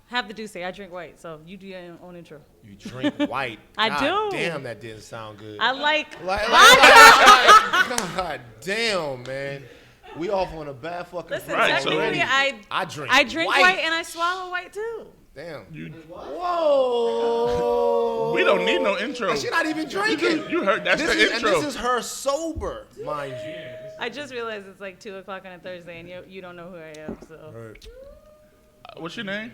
Have the deuce say. I drink white, so you do your own intro. You drink white. I God do. Damn, that didn't sound good. I like God damn, man. We off on a bad fucking. Listen, foot technically, already. I drink white and I swallow white too. Damn. Whoa. We don't need no intro. She's not even drinking. You heard that's the intro. And this is her sober, mind you. I just realized it's like 2 o'clock on a Thursday, and you don't know who I am. So. Right. What's your name?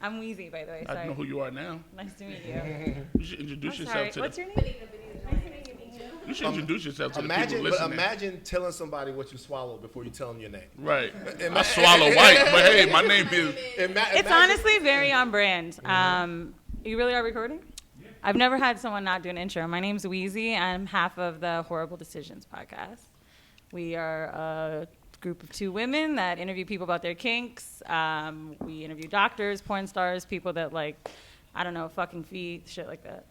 I'm Weezy, by the way. Sorry. I know who you are now. Nice to meet you. You should introduce yourself Sorry. to What's your name? You should introduce yourself to the people But listening. imagine telling somebody what you swallowed before you tell them your name. Right. I swallow white, but hey, my name is. It's honestly very on brand. You really are recording? I've never had someone not do an intro. My name's Weezy. I'm half of the Whoreible Decisions podcast. We are a group of 2 women that interview people about their kinks. We interview doctors, porn stars, people that like, I don't know, fucking feet, shit like that.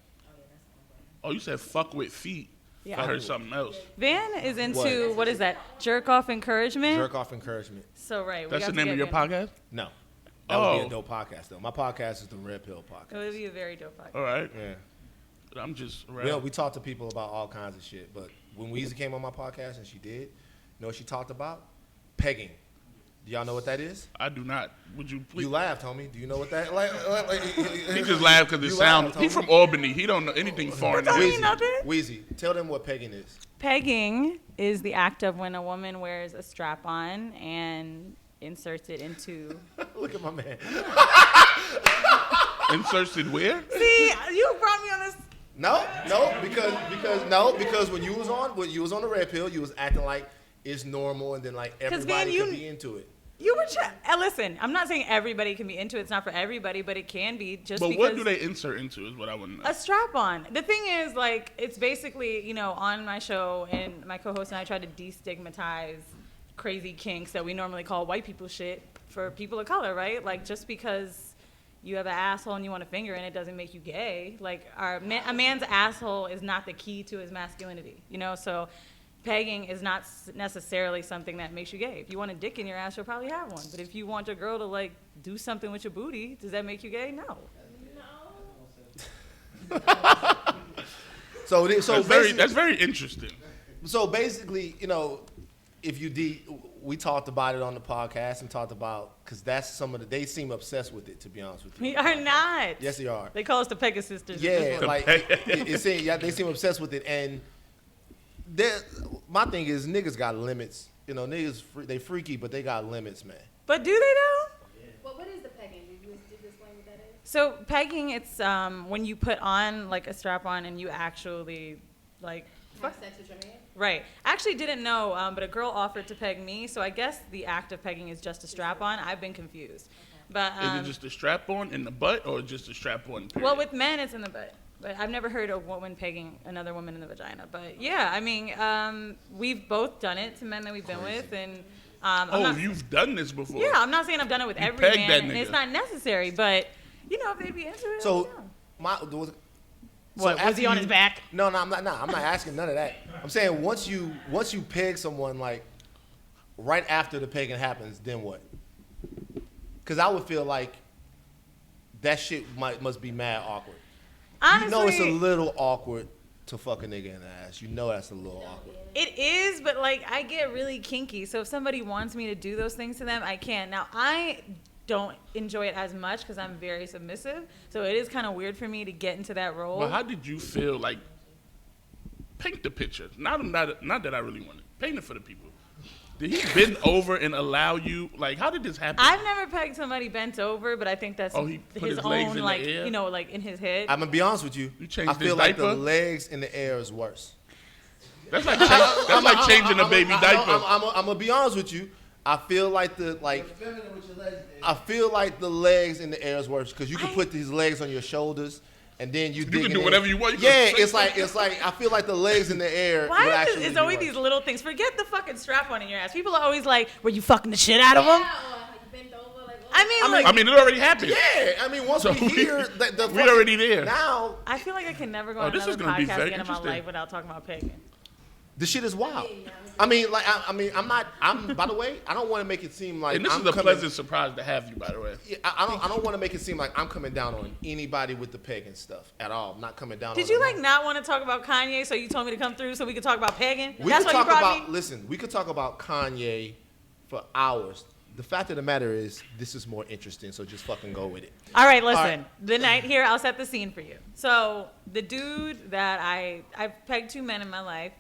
Oh, you said fuck with feet. Yeah. I heard something else. Van is into, what is that, jerk-off encouragement? Jerk off encouragement. So, right. That's the name of your podcast? No. That would be a dope podcast, though. My podcast is the Red Pill podcast. It would be a very dope podcast. All right. Yeah. I'm just Well, we talk to people about all kinds of shit, but when Weezy came on my podcast, and she did, you know what she talked about? Pegging. Do y'all know what that is? I do not. Would you please? You laughed, homie. Do you know what that He just laughed because it sounds. He from Albany. He don't know anything foreign. Don't mean nothing. Weezy, tell them what pegging is. Pegging is the act of when a woman wears a strap-on and inserts it into... Look at my man. Inserts it where? See, you brought me on this... Because when you was on the Red Pill, you was acting like it's normal and then like everybody could be into it. You were listen, I'm not saying everybody can be into it. It's not for everybody, but it can be just but because... But what do they insert into is what I want to know. A strap-on. The thing is, like, it's basically, you know, on my show, and my co-host and I try to destigmatize crazy kinks that we normally call white people shit for people of color, right? Like, just because you have an asshole and you want a finger in it doesn't make you gay. Like, a man's asshole is not the key to his masculinity, you know? So pegging is not necessarily something that makes you gay. If you want a dick in your ass, you'll probably have one. But if you want your girl to, like, do something with your booty, does that make you gay? No. So that's very interesting. So basically, you know, if we talked about it on the podcast and talked about, because that's they seem obsessed with it, to be honest with you. We are not. Yes, they are. They call us the Pegasus sisters. Yeah, like they seem obsessed with it, and my thing is niggas got limits. You know, niggas they freaky, but they got limits, man. But do they though? Well, what is the pegging? Did you explain what that is? So pegging, it's when you put on like a strap on and you actually like have sex with your man? Right. I actually didn't know, but a girl offered to peg me, so I guess the act of pegging is just a strap on. I've been confused. But is it just a strap on in the butt or just a strap on? Period? Well, with men it's in the butt. But I've never heard a woman pegging another woman in the vagina. But yeah, I mean, we've both done it to men that we've been with, and you've done this before. Yeah, I'm not saying I've done it with every man, and it's not necessary. But you know, if they'd be into it. So was he on his back? No, I'm not. I'm not asking none of that. I'm saying once you peg someone, like right after the pegging happens, then what? Because I would feel like that shit must be mad awkward. Honestly, you know it's a little awkward to fuck a nigga in the ass. You know that's a little awkward. It is, but like I get really kinky. So if somebody wants me to do those things to them, I can. Now I don't enjoy it as much because I'm very submissive. So it is kind of weird for me to get into that role. Well, how did you feel? Like, paint the picture. Not that I really want it. Paint it for the people. Did he bend over and allow you? Like, how did this happen? I've never pegged somebody bent over, but I think that's he put his legs own, in like, the air? you know, like in his head. I'm gonna be honest with you. I feel like the legs in the air is worse. That's like changing a baby diaper. I'm gonna be honest with you. I feel like the legs in the air is worse because you can put his legs on your shoulders. And then you can do whatever you want. It's like I feel like the legs in the air. Why is it's always these little things? Forget the fucking strap on in your ass. People are always like, "Were you fucking the shit out of them?" I mean, it already happened. Yeah, I mean, once we hear we're already there. Now, I feel like I can never go on another podcast again in my life without talking about pegging. The shit is wild. I mean, like, by the way, I don't want to make it seem like And this is a pleasant surprise to have you, by the way. Yeah, I don't want to make it seem like I'm coming down on anybody with the pegging stuff at all. I'm not coming down on Did you them. like not want to talk about Kanye, so you told me to come through so we could talk about pegging? We That's could why you talk brought about, me? listen, we could talk about Kanye for hours. The fact of the matter is, this is more interesting, so just fucking go with it. All right, listen. All right. The night here, I'll set the scene for you. So the dude that I've pegged 2 men in my life,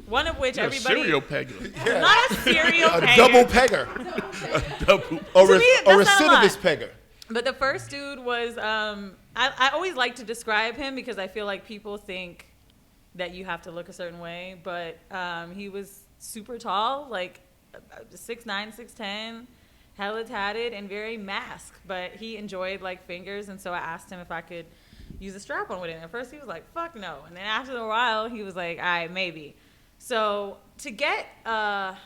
one of which You're everybody... a serial pegger. Not a serial A pegger. double pegger. Double. Or To me, a that's not a lot. recidivist pegger. But the first dude was, I always like to describe him because I feel like people think that you have to look a certain way. But he was super tall, like 6'9", 6'10", hella tatted, and very masked. But he enjoyed like fingers, and so I asked him if I could use a strap on with it. And at first he was like, fuck no. And then after a while, he was like, all right, maybe. So to get a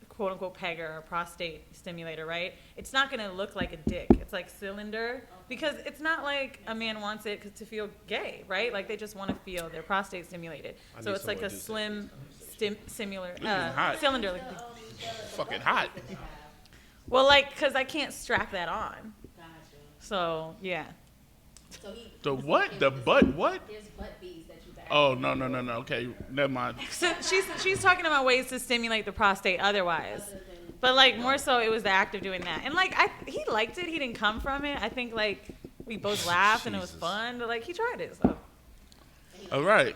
quote unquote pegger or prostate stimulator, right? It's not going to look like a dick. It's like cylinder because it's not like a man wants it to feel gay, right? Like they just want to feel their prostate stimulated. So it's like a slim hot. cylinder. Like, Fucking hot. well, like, because I can't strap that on. Gotcha. So, yeah. So he. The what? The butt what? There's butt beads that you back. Oh, no. Okay, never mind. So she's talking about ways to stimulate the prostate otherwise. But, like, more so it was the act of doing that. And, like, he liked it. He didn't come from it. I think, like, we both laughed and it was fun. But, like, he tried it. So, All right.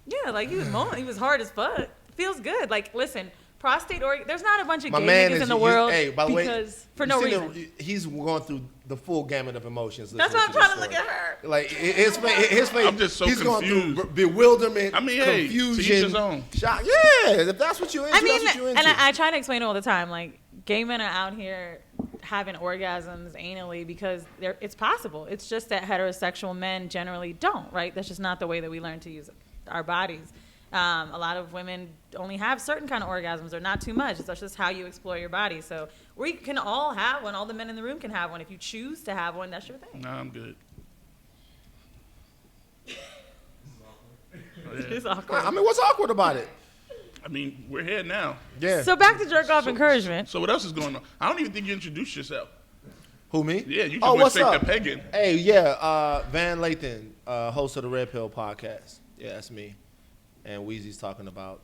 yeah, like, he was hard as fuck. Feels good. Like, listen, prostate organ. There's not a bunch of My gay man niggas is in the world Hey, by the way, because for no reason. He's going through the full gamut of emotions. That's listening why I'm this trying to look story. at her. Like his face. I'm just so he's going confused. through bewilderment. I mean, hey, to each confusion, his own. shock. Yeah, if that's what you're into, I mean, that's what you're into. and I try to explain it all the time. Like, gay men are out here having orgasms anally because it's possible. It's just that heterosexual men generally don't, right? That's just not the way that we learn to use our bodies. A lot of women only have certain kind of orgasms or not too much. It's just how you explore your body. So we can all have one. All the men in the room can have one. If you choose to have one, that's your thing. Nah, I'm good. It's awkward. I mean, what's awkward about it? I mean, we're here now. Yeah. So back to jerk off encouragement. So what else is going on? I don't even think you introduced yourself. Who, me? Yeah, you just Oh, went what's straight up? to pegging. Hey, yeah, Van Lathan, host of the Red Pill podcast. Yeah, that's me. And Weezy's talking about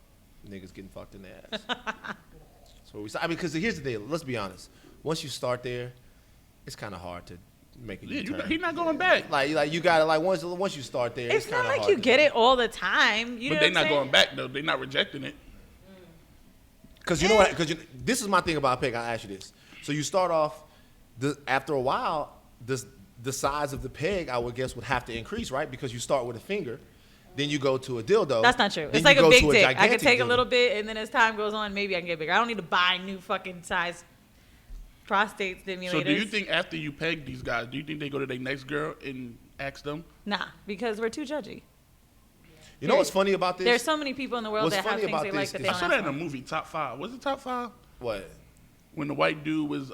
niggas getting fucked in the ass. That's what we. I mean, because here's the deal. Let's be honest. Once you start there, it's kind of hard to make a Yeah, U-turn. he's not going back. Like you gotta once you start there, It's it's not kind of like hard. you get it all the time. You But know they're what not I'm saying? going back, though. They're not rejecting it. Because you know what? Because this is my thing about peg. I ask you this. So you start off, after a while, the size of the peg, I would guess, would have to increase, right? Because you start with a finger, then you go to a dildo. That's not true. then It's you like a go big to dick. I could gigantic take a dildo. little bit, and then as time goes on, maybe I can get bigger. I don't need to buy new fucking size prostate stimulators. So do you think after you peg these guys, do you think they go to their next girl and ask them? Nah, because we're too judgy. You know what's funny about this? There's so many people in the world What's that have funny things about they this like that is- they I don't saw that ask in a for. movie, Top 5. Was it Top 5? What? When the white dude was,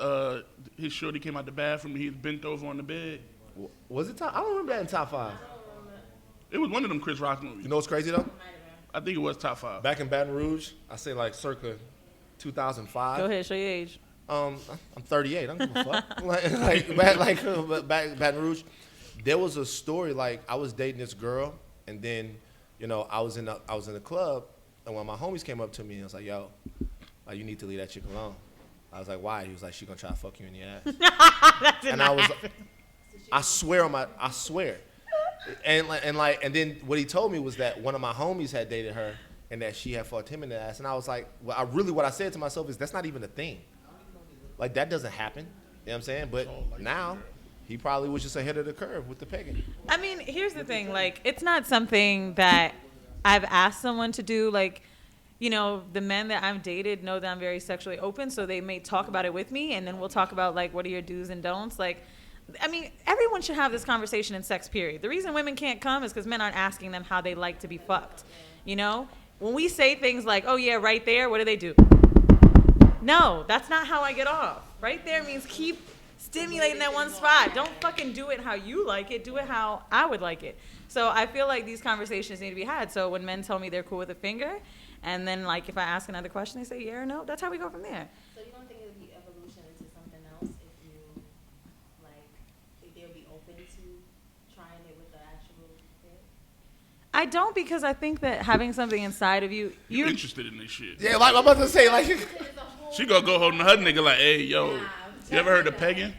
his shorty came out the bathroom and he was bent over on the bed. Was it top? I don't remember that in top 5. It was one of them Chris Rock movies. You know what's crazy though? I think it was Top 5. Back in Baton Rouge, I say like circa 2005. Go ahead, show your age. I'm 38. I don't give a fuck. Back Baton Rouge, there was a story like I was dating this girl, and then, you know, I was in the club, and one of my homies came up to me and was like, "Yo, like, you need to leave that chick alone." I was like, "Why?" He was like, "She gonna try to fuck you in the ass." That did And not I was, happen. I swear. And then what he told me was that one of my homies had dated her, and that she had fucked him in the ass. And I was like, well, what I said to myself is that's not even a thing. Like, that doesn't happen. You know what I'm saying? But now, he probably was just ahead of the curve with the pegging. I mean, here's the thing. Like, it's not something that I've asked someone to do. Like, you know, the men that I've dated know that I'm very sexually open, so they may talk about it with me, and then we'll talk about, like, what are your do's and don'ts. Like, I mean, everyone should have this conversation in sex, period. The reason women can't come is because men aren't asking them how they like to be fucked. You know? When we say things like, oh, yeah, right there, what do they do? No, that's not how I get off. Right there means keep stimulating that one spot. Don't fucking do it how you like it. Do it how I would like it. So I feel like these conversations need to be had. So when men tell me they're cool with a finger, and then like if I ask another question, they say yeah or no. That's how we go from there. So you don't think it would be evolution into something else if you, like, if they would be open to trying it with the actual fit? I don't, because I think that having something inside of you, You interested in this shit? Yeah, like I'm about to say, like, She gonna go holding her nigga like, hey, yo, you ever heard of pegging?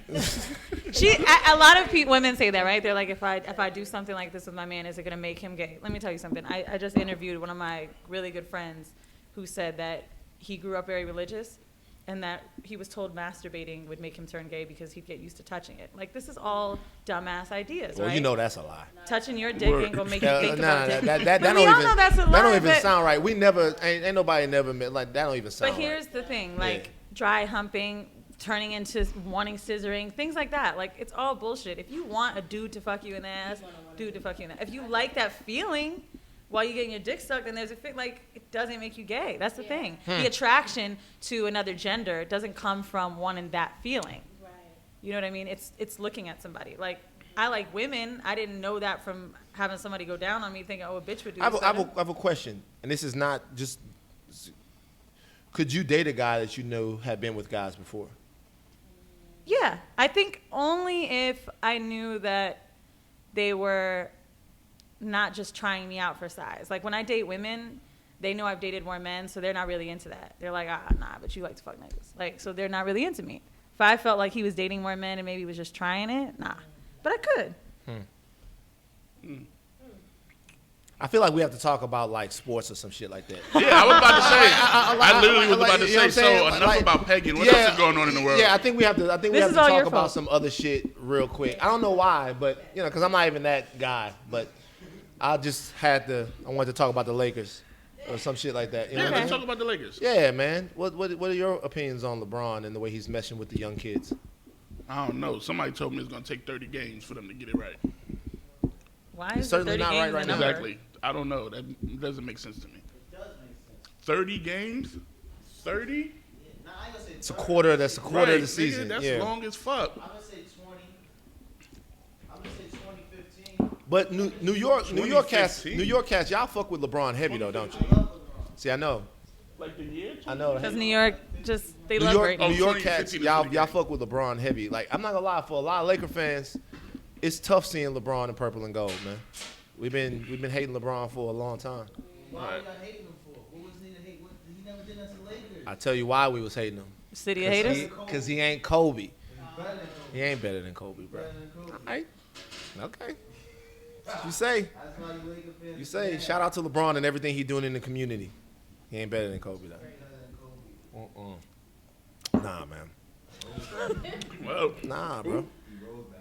a lot of women say that, right? They're like, if I do something like this with my man, is it gonna make him gay? Let me tell you something. I just interviewed one of my really good friends who said that he grew up very religious, and that he was told masturbating would make him turn gay because he'd get used to touching it. Like, this is all dumbass ideas, well, right? you know that's a lie. Touching your dick ain't gonna make you think about it. That But don't we all even, know that's a that lie, don't even but- sound right. We never, ain't nobody never met, like, that don't even sound But here's right. the thing, like dry humping, turning into wanting scissoring, things like that. Like, it's all bullshit. If you want a dude to fuck you in the ass, dude to fuck you in the ass. If you like that feeling while you're getting your dick sucked, then there's a fit, like, it doesn't make you gay. That's the thing. The attraction to another gender doesn't come from wanting that feeling. Right. You know what I mean? It's looking at somebody. Like, I like women. I didn't know that from having somebody go down on me thinking, oh, a bitch would do I this. have a question, and this is not just, could you date a guy that you know had been with guys before? Yeah, I think only if I knew that they were not just trying me out for size. Like, when I date women, they know I've dated more men, so they're not really into that. They're like, nah, but you like to fuck niggas. Like, so they're not really into me. If I felt like he was dating more men and maybe was just trying it, nah. But I could. I feel like we have to talk about, like, sports or some shit like that. Yeah, I was about to say. I literally was about to you know what say. I'm saying? So enough Like, about pegging. What else is going on in the world? Yeah, I think we have to. This is all your talk about fault. some other shit real quick. I don't know why, but you know, because I'm not even that guy. But I just had to. I wanted to talk about the Lakers or some shit like that. You know Yeah, what I let's mean? talk about the Lakers. Yeah, man. What are your opinions on LeBron and the way he's messing with the young kids? I don't know. Somebody told me it's gonna take 30 games for them to get it right. Why It's is it certainly 30 not games right right a now. number? Exactly. I don't know. That doesn't make sense to me. It does make sense. 30 games? 30? Nah, I ain't gonna say It's a quarter. That's a quarter Right, of the season. Nigga, that's yeah. long as fuck. I'm gonna say 20. I'm gonna say 2015. But New York Cats, 2015. y'all fuck with LeBron heavy though, don't you? I love LeBron. See, I know. Like the year? I know. Because New York they New love York, great. New Oh, York 2015 Cats, is y'all pretty great. fuck with LeBron heavy. Like, I'm not gonna lie, for a lot of Laker fans, it's tough seeing LeBron in purple and gold, man. We've been hating LeBron for a long time. Why Right. were y'all hating him for? What was he to hate? He never did nothing to Lakers. I tell you why we was hating him. City of haters. Because he ain't Kobe. He's better than Kobe. He ain't better than Kobe, bro. Better than Kobe. All right. Okay. You say. That's why you Laker fans. You say. Shout out to LeBron and everything he doing in the community. He ain't better than Kobe, though. Better than Kobe. Nah, man. Well, Nah, bro. He rolled back.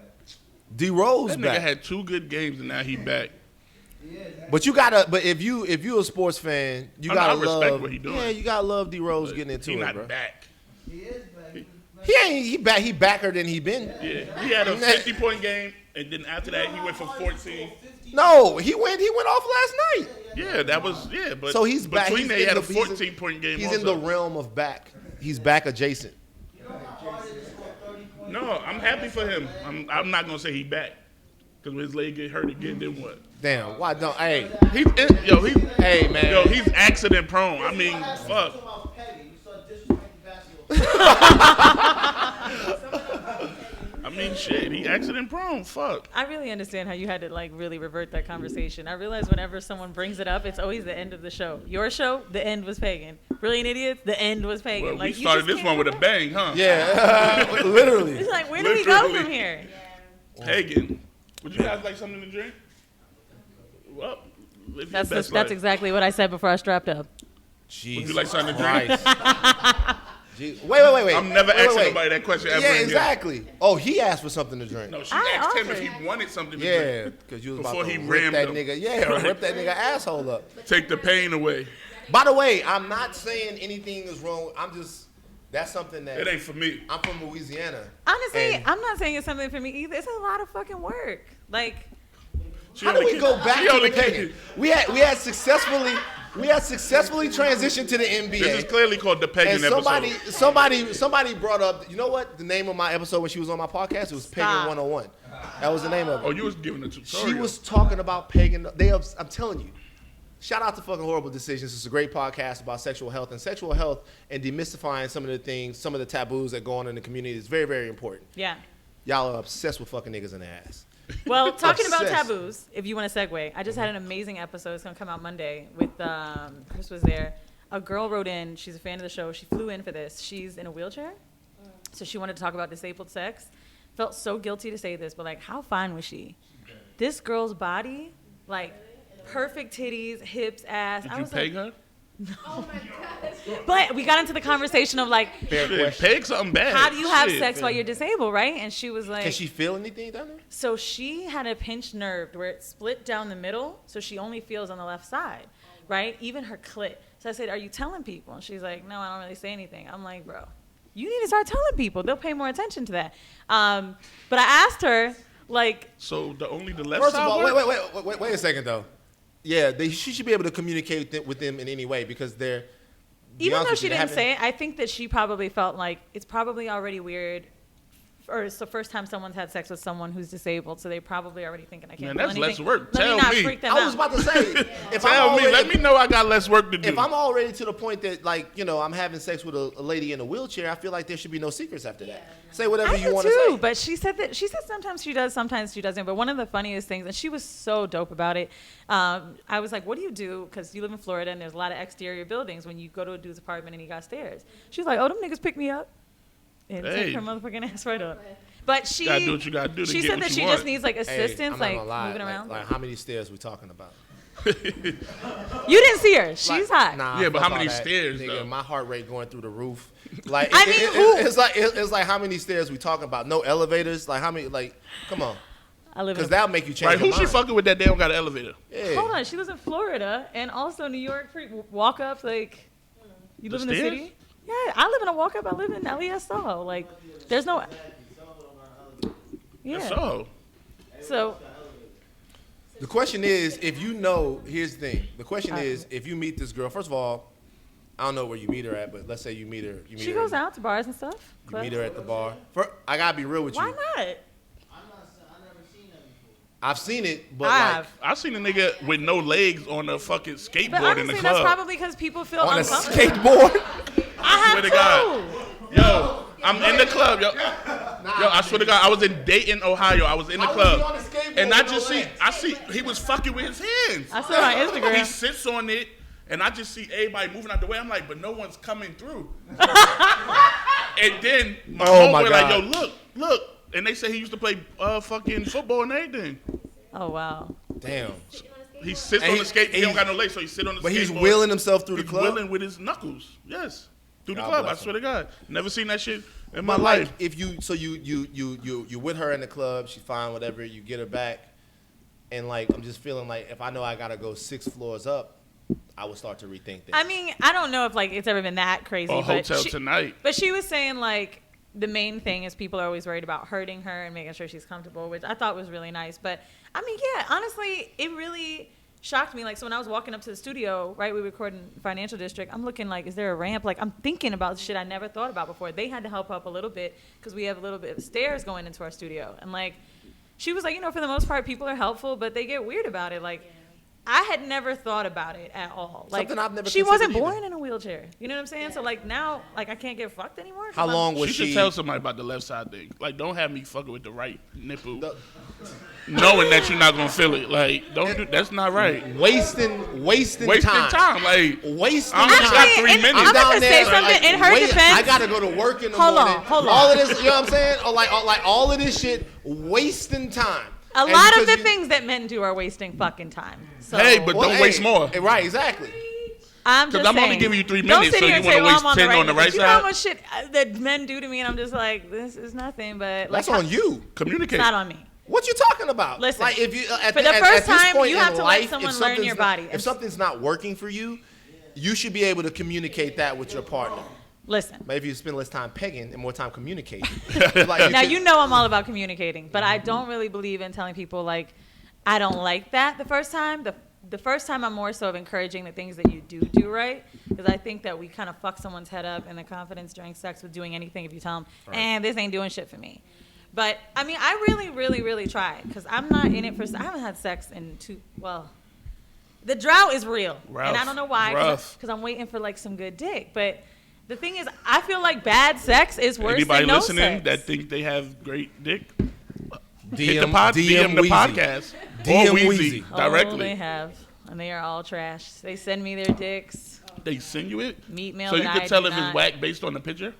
D Rose that nigga back. had 2 good games and now he back. He is. But you gotta. But if you a sports fan, you I know, I gotta respect love. what he doing. Yeah, you gotta love D Rose But getting into he it, not bro. back. He is back. He ain't. He backer than he been. Yeah, he had a 50-point game, and then after that he went for 14. No, he went off last night. Yeah, that was but So he's back. between He's there he in had a the- he's in- 14-point game. He's also. in the realm of back. He's back adjacent. You know how hard it is to score 30 points? No, I'm happy for him. I'm not gonna say he back because when his leg get hurt again, then what? Damn. Why don't? Hey. He's Hey, man. Yo, he's accident prone. I mean, You fuck. talking about petty. You start disrespecting basketball. I mean, shit. He accident prone. Fuck. I really understand how you had to like really revert that conversation. I realize whenever someone brings it up, it's always the end of the show. Your show, the end was pagan. Brilliant Idiots, the end was pagan. Well, like we you started just this can't one with a come bang, huh? Yeah. Literally. It's like, where do we go Literally. from here? Pagan. Would you guys like something to drink? Well, live your That's best that's life. exactly what I said before I strapped up. Jesus Would you like something to drink? Christ. Wait. I'm never Wait, asking wait. nobody that question ever Yeah, again. exactly. Oh, he asked for something to drink. No, she I asked him if offered. he wanted something to Yeah, drink. because you was Before about he to rip rammed that him. nigga. Yeah, Right. rip that nigga asshole up. Take the pain away. By the way, I'm not saying anything is wrong. I'm just that's something that It ain't for me. I'm from Louisiana. Honestly, And- I'm not saying it's something for me either. It's a lot of fucking work. Like, She How do only we go came- back she to only the pagan? came- We had successfully We had successfully transitioned to the NBA. This is clearly called the pegging and somebody brought up, you know what? The name of my episode when she was on my podcast, it was Pegging 101. That was the name of it. Oh, you was giving a tutorial. She was talking about pegging. I'm telling you. Shout out to fucking Whoreible Decisions. It's a great podcast about sexual health and demystifying some of the things, some of the taboos that go on in the community is very, very important. Yeah. Y'all are obsessed with fucking niggas in the ass. Well, talking about Obsessed. taboos, if you want to segue, I just had an amazing episode. It's going to come out Monday with Chris was there. A girl wrote in. She's a fan of the show. She flew in for this. She's in a wheelchair. So she wanted to talk about disabled sex. Felt so guilty to say this, but like, how fine was she? This girl's body, like, perfect titties, hips, ass. Did you peg her? Oh my gosh. But we got into the conversation of like, Shit, peg something bad. how do you have Shit. sex while you're disabled, right? And she was like, Can she feel anything down there? so she had a pinched nerve where it split down the middle, so she only feels on the left side, right? Even her clit. So I said, are you telling people? And she's like, no, I don't really say anything. I'm like, bro, you need to start telling people. They'll pay more attention to that. But I asked her, like, So the left First side of all, work? wait a second though. Yeah, she should be able to communicate with them in any way because they're. even though she didn't say it, I think that she probably felt like it's probably already weird. Or it's the first time someone's had sex with someone who's disabled, so they probably already thinking I can't Man, feel that's anything. less work. Let Tell me not me. freak them I was out. about to say, if I'm Tell me. already, Let me know I got less work to do. if I'm already to the point that, like, you know, I'm having sex with a lady in a wheelchair, I feel like there should be no secrets after that. Say whatever I you do want to too, say. but she said sometimes she does, sometimes she doesn't. But one of the funniest things, and she was so dope about it. I was like, "What do you do?" Because you live in Florida, and there's a lot of exterior buildings. When you go to a dude's apartment and he got stairs, she's like, "Oh, them niggas pick me up and Hey. take her motherfucking ass right up." But she Gotta do what you gotta do to she get said what that you she want. just needs like Hey, assistance, I'm not like gonna lie. moving around. Like, how many stairs we talking about? You didn't see her. She's hot. Nah, Yeah, but fuck how many all that. stairs, Nigga, though? my heart rate going through the roof. Like, I mean, who? it's like how many stairs we talking about? No elevators. Like how many? Like, come on, I live in. because that'll make you change Right, your who she mind. fucking with that they don't got an elevator? Yeah. Hold on, she lives in Florida and also New York. Walk ups, like you The live in the stairs? city. Yeah, I live in a walk up. I live in LES Soho. Like, there's no. Yeah. So, So The question is, if you know, here's the thing. The question Alright. is, if you meet this girl, first of all, I don't know where you meet her at, but let's say you meet her. she goes out to bars and stuff. You meet her at the bar. I gotta be real with Why you. not? I never seen that before. I've seen it, but I've. I seen a nigga with no legs on a fucking skateboard But in the honestly, that's club. probably because people feel like on a uncomfortable. skateboard. I Swear to have God. too. Yo, I'm in the club, yo. Yo, I swear to God, I was in Dayton, Ohio. I was in the How was he club. on a skateboard And I with just no see, legs? he was fucking with his hands. I saw it on He Instagram. sits on it, and I just see everybody moving out the way. I'm like, but no one's coming through. And then my Oh, my homeboy like, yo, God. look. And they say he used to play fucking football and everything. Oh wow. Damn. He sits And on the skate. He and don't got no legs, so he sit on the skateboard. But he's wheeling himself through the He's club. wheeling with his knuckles. Yes. Through the God club. I bless him. swear to God. Never seen that shit in my But life. like, if you with her in the club, she's fine, whatever. You get her back, and like I'm just feeling like if I know I gotta go 6 floors up, I would start to rethink things. I mean, I don't know if like it's ever been that crazy. Or but Hotel Tonight. But she was saying like the main thing is people are always worried about hurting her and making sure she's comfortable, which I thought was really nice. But I mean, yeah, honestly, it really shocked me. Like, so when I was walking up to the studio, right, we record in Financial District, I'm looking like, is there a ramp? Like, I'm thinking about shit I never thought about before. They had to help up a little bit because we have a little bit of stairs going into our studio. And like, she was like, you know, for the most part, people are helpful, but they get weird about it. Like, I had never thought about it at all. Like, Something I've never she wasn't considered either. born in a wheelchair. You know what I'm saying? So like now, like I can't get fucked anymore. How long was She should she? tell somebody about the left side thing. Like, don't have me fucking with the right nipple, The- knowing that you're not gonna feel it. Like, don't do. That's not right. wasting Wasting time. time. Like, Wasting I only time. got 3 and minutes. I'm about down to there, say something in her wait, defense. I gotta go to work in the Hold on, morning. hold on. All of this, you know what I'm saying? Or like all of this shit, wasting time. A And lot of because the things that men do are wasting fucking time. So Hey, but Well, don't waste hey, more. Right, exactly. I'm just 'Cause I'm only saying, giving you 3 don't minutes, sit so here you and wanna say, well, waste I'm 10 on the right You know how side? much shit that men do to me, and I'm just like, this is nothing. But like, That's on you. It's Communicate. not on me. What you talking about? Listen, like if you at for the, the at, first at this time, point you in have to let life, someone if learn something's your not- body. If something's not working for you, you should be able to communicate that with your partner. Listen. Maybe you spend less time pegging and more time communicating. Like, Now should- you know I'm all about communicating, but I don't really believe in telling people like I don't like that the first time. the first time I'm more so of encouraging the things that you do right, because I think that we kind of fuck someone's head up in the confidence during sex with doing anything if you tell them, and this ain't doing shit for me. But I mean, I really, really, really try, because I'm not in it for. I haven't had sex in the drought is real, and I don't know why, because I'm waiting for like some good dick. But the thing is, I feel like bad sex is worse Anybody than no listening sex. that think they have great dick, DM the Weezy. podcast DM or Weezy Weezy. Oh, directly. they have, and they are all trash. They send me their dicks, They send you it, meat mail. so you that can I tell do if not. it's whack based on the picture.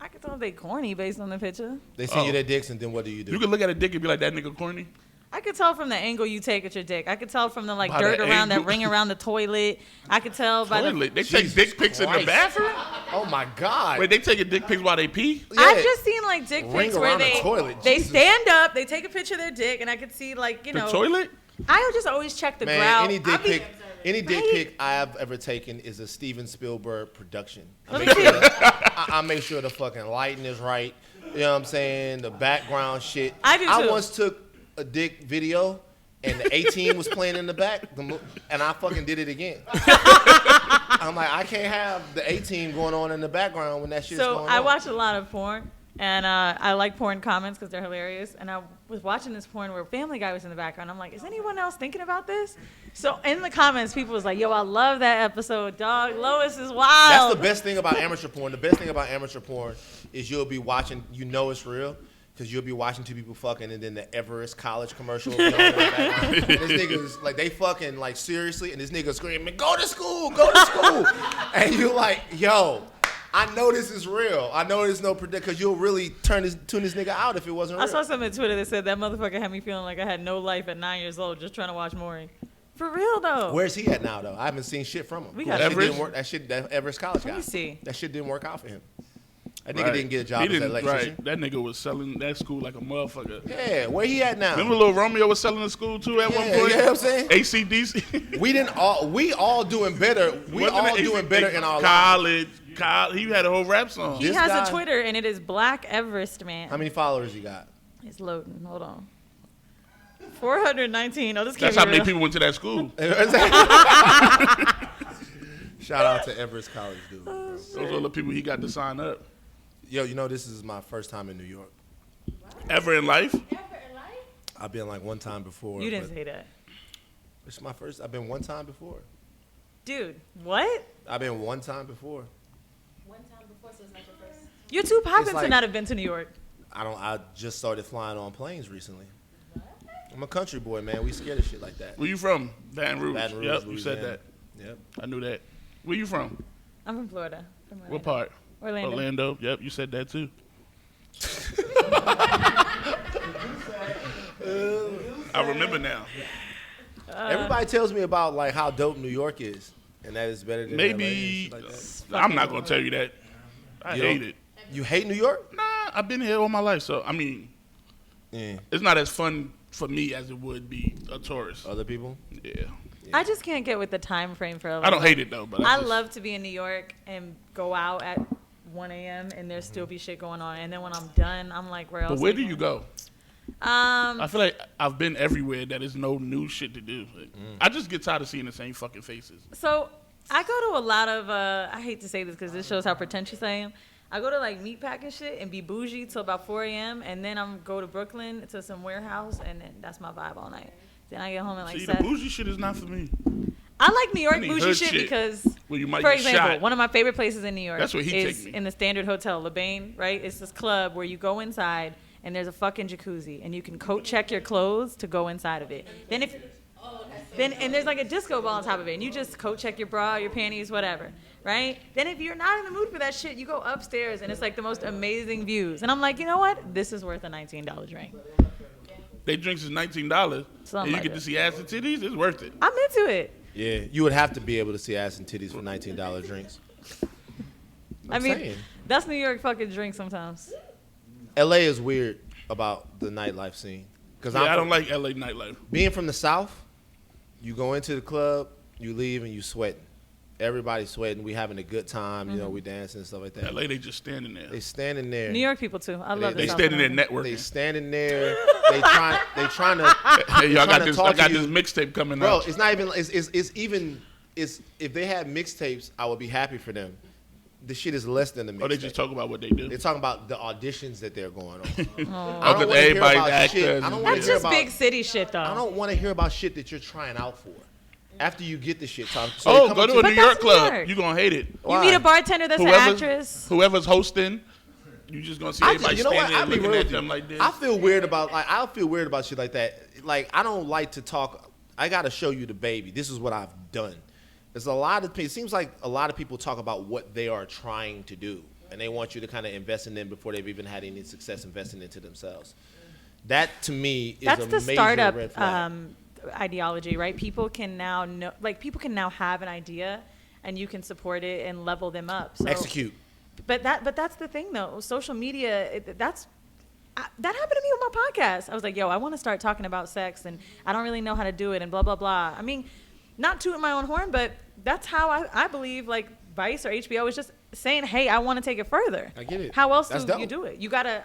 I can tell if they corny based on the picture. They send you their dicks, and then what do you do? You can look at a dick and be like, that nigga corny. I could tell from the angle you take at your dick. I could tell from the like By dirt the around that angle? ring around the toilet. I could tell by the. Toilet. They take Jesus dick pics in the Christ. bathroom? Oh my God! Wait, they taking dick pics while they pee? I've just seen like dick Ring pics where around the toilet. they Jesus. stand up, they take a picture of their dick, and I could see like The know. toilet? I would just always check the Man, ground. any dick Right? pic I have ever taken is a Steven Spielberg production. Let me see it. I make sure the fucking lighting is right. You know what I'm saying? The background shit. I do too. I once took a dick video and the 18 was playing in the back, and I fucking did it again. I'm like, I can't have the 18 going on in the background when that shit's So going I on. watch a lot of porn, and I like porn comments because they're hilarious. And I was watching this porn where Family Guy was in the background. I'm like, is anyone else thinking about this? So in the comments, people was like, yo, I love that episode, dog. Lois is wild. That's the best thing about amateur porn. The best thing about amateur porn is you'll be watching, you know it's real, because you'll be watching two people fucking, and then the Everest College commercial will be on in the background. And this nigga's like, they fucking like seriously, and this nigga screaming, go to school, go to school. And you like, yo, I know this is real. I know there's no predict, because you'll really tune this nigga out if it wasn't I real. saw something on Twitter that said that motherfucker had me feeling like I had no life at 9 years old just trying to watch Maury. For real though. Where's he at now, though? I haven't seen shit from him. We got that shit Everest? didn't work. That Everest College guy. Let me see. That shit didn't work out for him. That nigga Right. didn't get a job He as an didn't, electrician. right. That nigga was selling that school like a motherfucker. Yeah, where he at now? Remember Lil Romeo was selling the school too at one Yeah, point? you know what I'm saying? ACDC. We all doing better. We Wasn't all it doing AC better in our lives. College. He had a whole rap song. He This has guy- a Twitter and it is Black Everest Man. How many followers he got? It's loading. Hold on. 419. Oh, this can't That's be how many real. people went to that school. Shout out to Everest College, dude. bro. Those are the people he got to sign up. Yo, you know this is my first time in New York. Ever in life? Ever in life? I've been like one time before. You didn't but say that. It's my first. I've been one time before. Dude, what? I've been one time before. One time before, so it's not your first. You're too poppin' It's to like- not have been to New York. I just started flying on planes recently. I'm a country boy, man. We scared of shit like that. Where you from? Baton Rouge. Baton Rouge, Yep, you Louisiana. said that. Yep. I knew that. Where you from? I'm from Florida. What part? Orlando. Orlando. Yep, you said that too. I remember now. Everybody tells me about like how dope New York is, and that it's better than LA and Maybe shit like that. I'm not gonna tell you that. I You hate don't- it. You hate New York? Nah, I've been here all my life, so I mean, Yeah. it's not as fun for me as it would be a tourist. Other people? Yeah, I just can't get with the time frame for LA. I don't hate it though, but I just- love to be in New York and go out at 1 a.m. and there still be shit going on. And then when I'm done, I'm like, where else? But where are do we you going? go? Um, I feel like I've been everywhere that is no new shit to do. Like, I just get tired of seeing the same fucking faces. so I go to a lot of, I hate to say this because this shows how pretentious I am. I go to like meatpack and shit and be bougie till about 4 a.m. And then I'm go to Brooklyn to some warehouse and then that's my vibe all night. Then I get home at like See, the 7. bougie shit is not for me. I like New I York need bougie hood shit shit, because, where you might for get example, shot. one of my favorite places in New York That's where he'd is take me. in the Standard Hotel, LeBain, right? It's this club where you go inside and there's a fucking jacuzzi and you can coat check your clothes to go inside of it. And there's like a disco ball on top of it and you just coat check your bra, your panties, whatever, right? Then if you're not in the mood for that shit, you go upstairs and it's like the most amazing views. And I'm like, you know what? This is worth a $19 drink. They drinks is $19, and Something you like get to that. see ass and titties. It's worth it. I'm into it. Yeah, you would have to be able to see ass and titties for $19 drinks. I mean, saying. that's New York fucking drink sometimes. LA is weird about the nightlife scene. Because Yeah, I don't like LA nightlife. being from the South, you go into the club, you leave, and you sweating. everybody's sweating. We having a good time. You know, we dancing and stuff like that. LA, they just standing there. They standing there. New York people too. I love They this. standing there networking. They standing there. They trying to. Hey, y'all got trying to this. talk I got to this you. mixtape coming Bro, out. it's not even. It's if they had mixtapes, I would be happy for them. The shit is less than the mixtape. Oh, they just talk about what they do. They're talking about the auditions that they're going on. I Oh, don't 'cause wanna hear everybody's about shit. actors. I don't wanna That's hear just about. big city shit, though. I don't want to hear about shit that you're trying out for. After you get the shit, talk. So Oh, they go come to a But New that's York New club. York. You gonna hate it. You meet a bartender that's an actress. Whoever's hosting, you just gonna see everybody you know what? standing there I'll be looking real at with them you. like this. I feel weird about shit like that. Like I don't like to talk. I gotta show you the baby. This is what I've done. There's a lot of. It seems like a lot of people talk about what they are trying to do, and they want you to kind of invest in them before they've even had any success investing into themselves. That to me is That's a the major startup red flag. ideology, right? People can now know, like people can now have an idea, and you can support it and level them up. So, Execute. But that's the thing, though. Social media, that happened to me with my podcast. I was like, yo, I want to start talking about sex, and I don't really know how to do it, and blah blah blah. I mean, not tooting my own horn, but that's how I believe like Vice or HBO is just saying, hey, I want to take it further. I get it. How else That's do dope. you do it?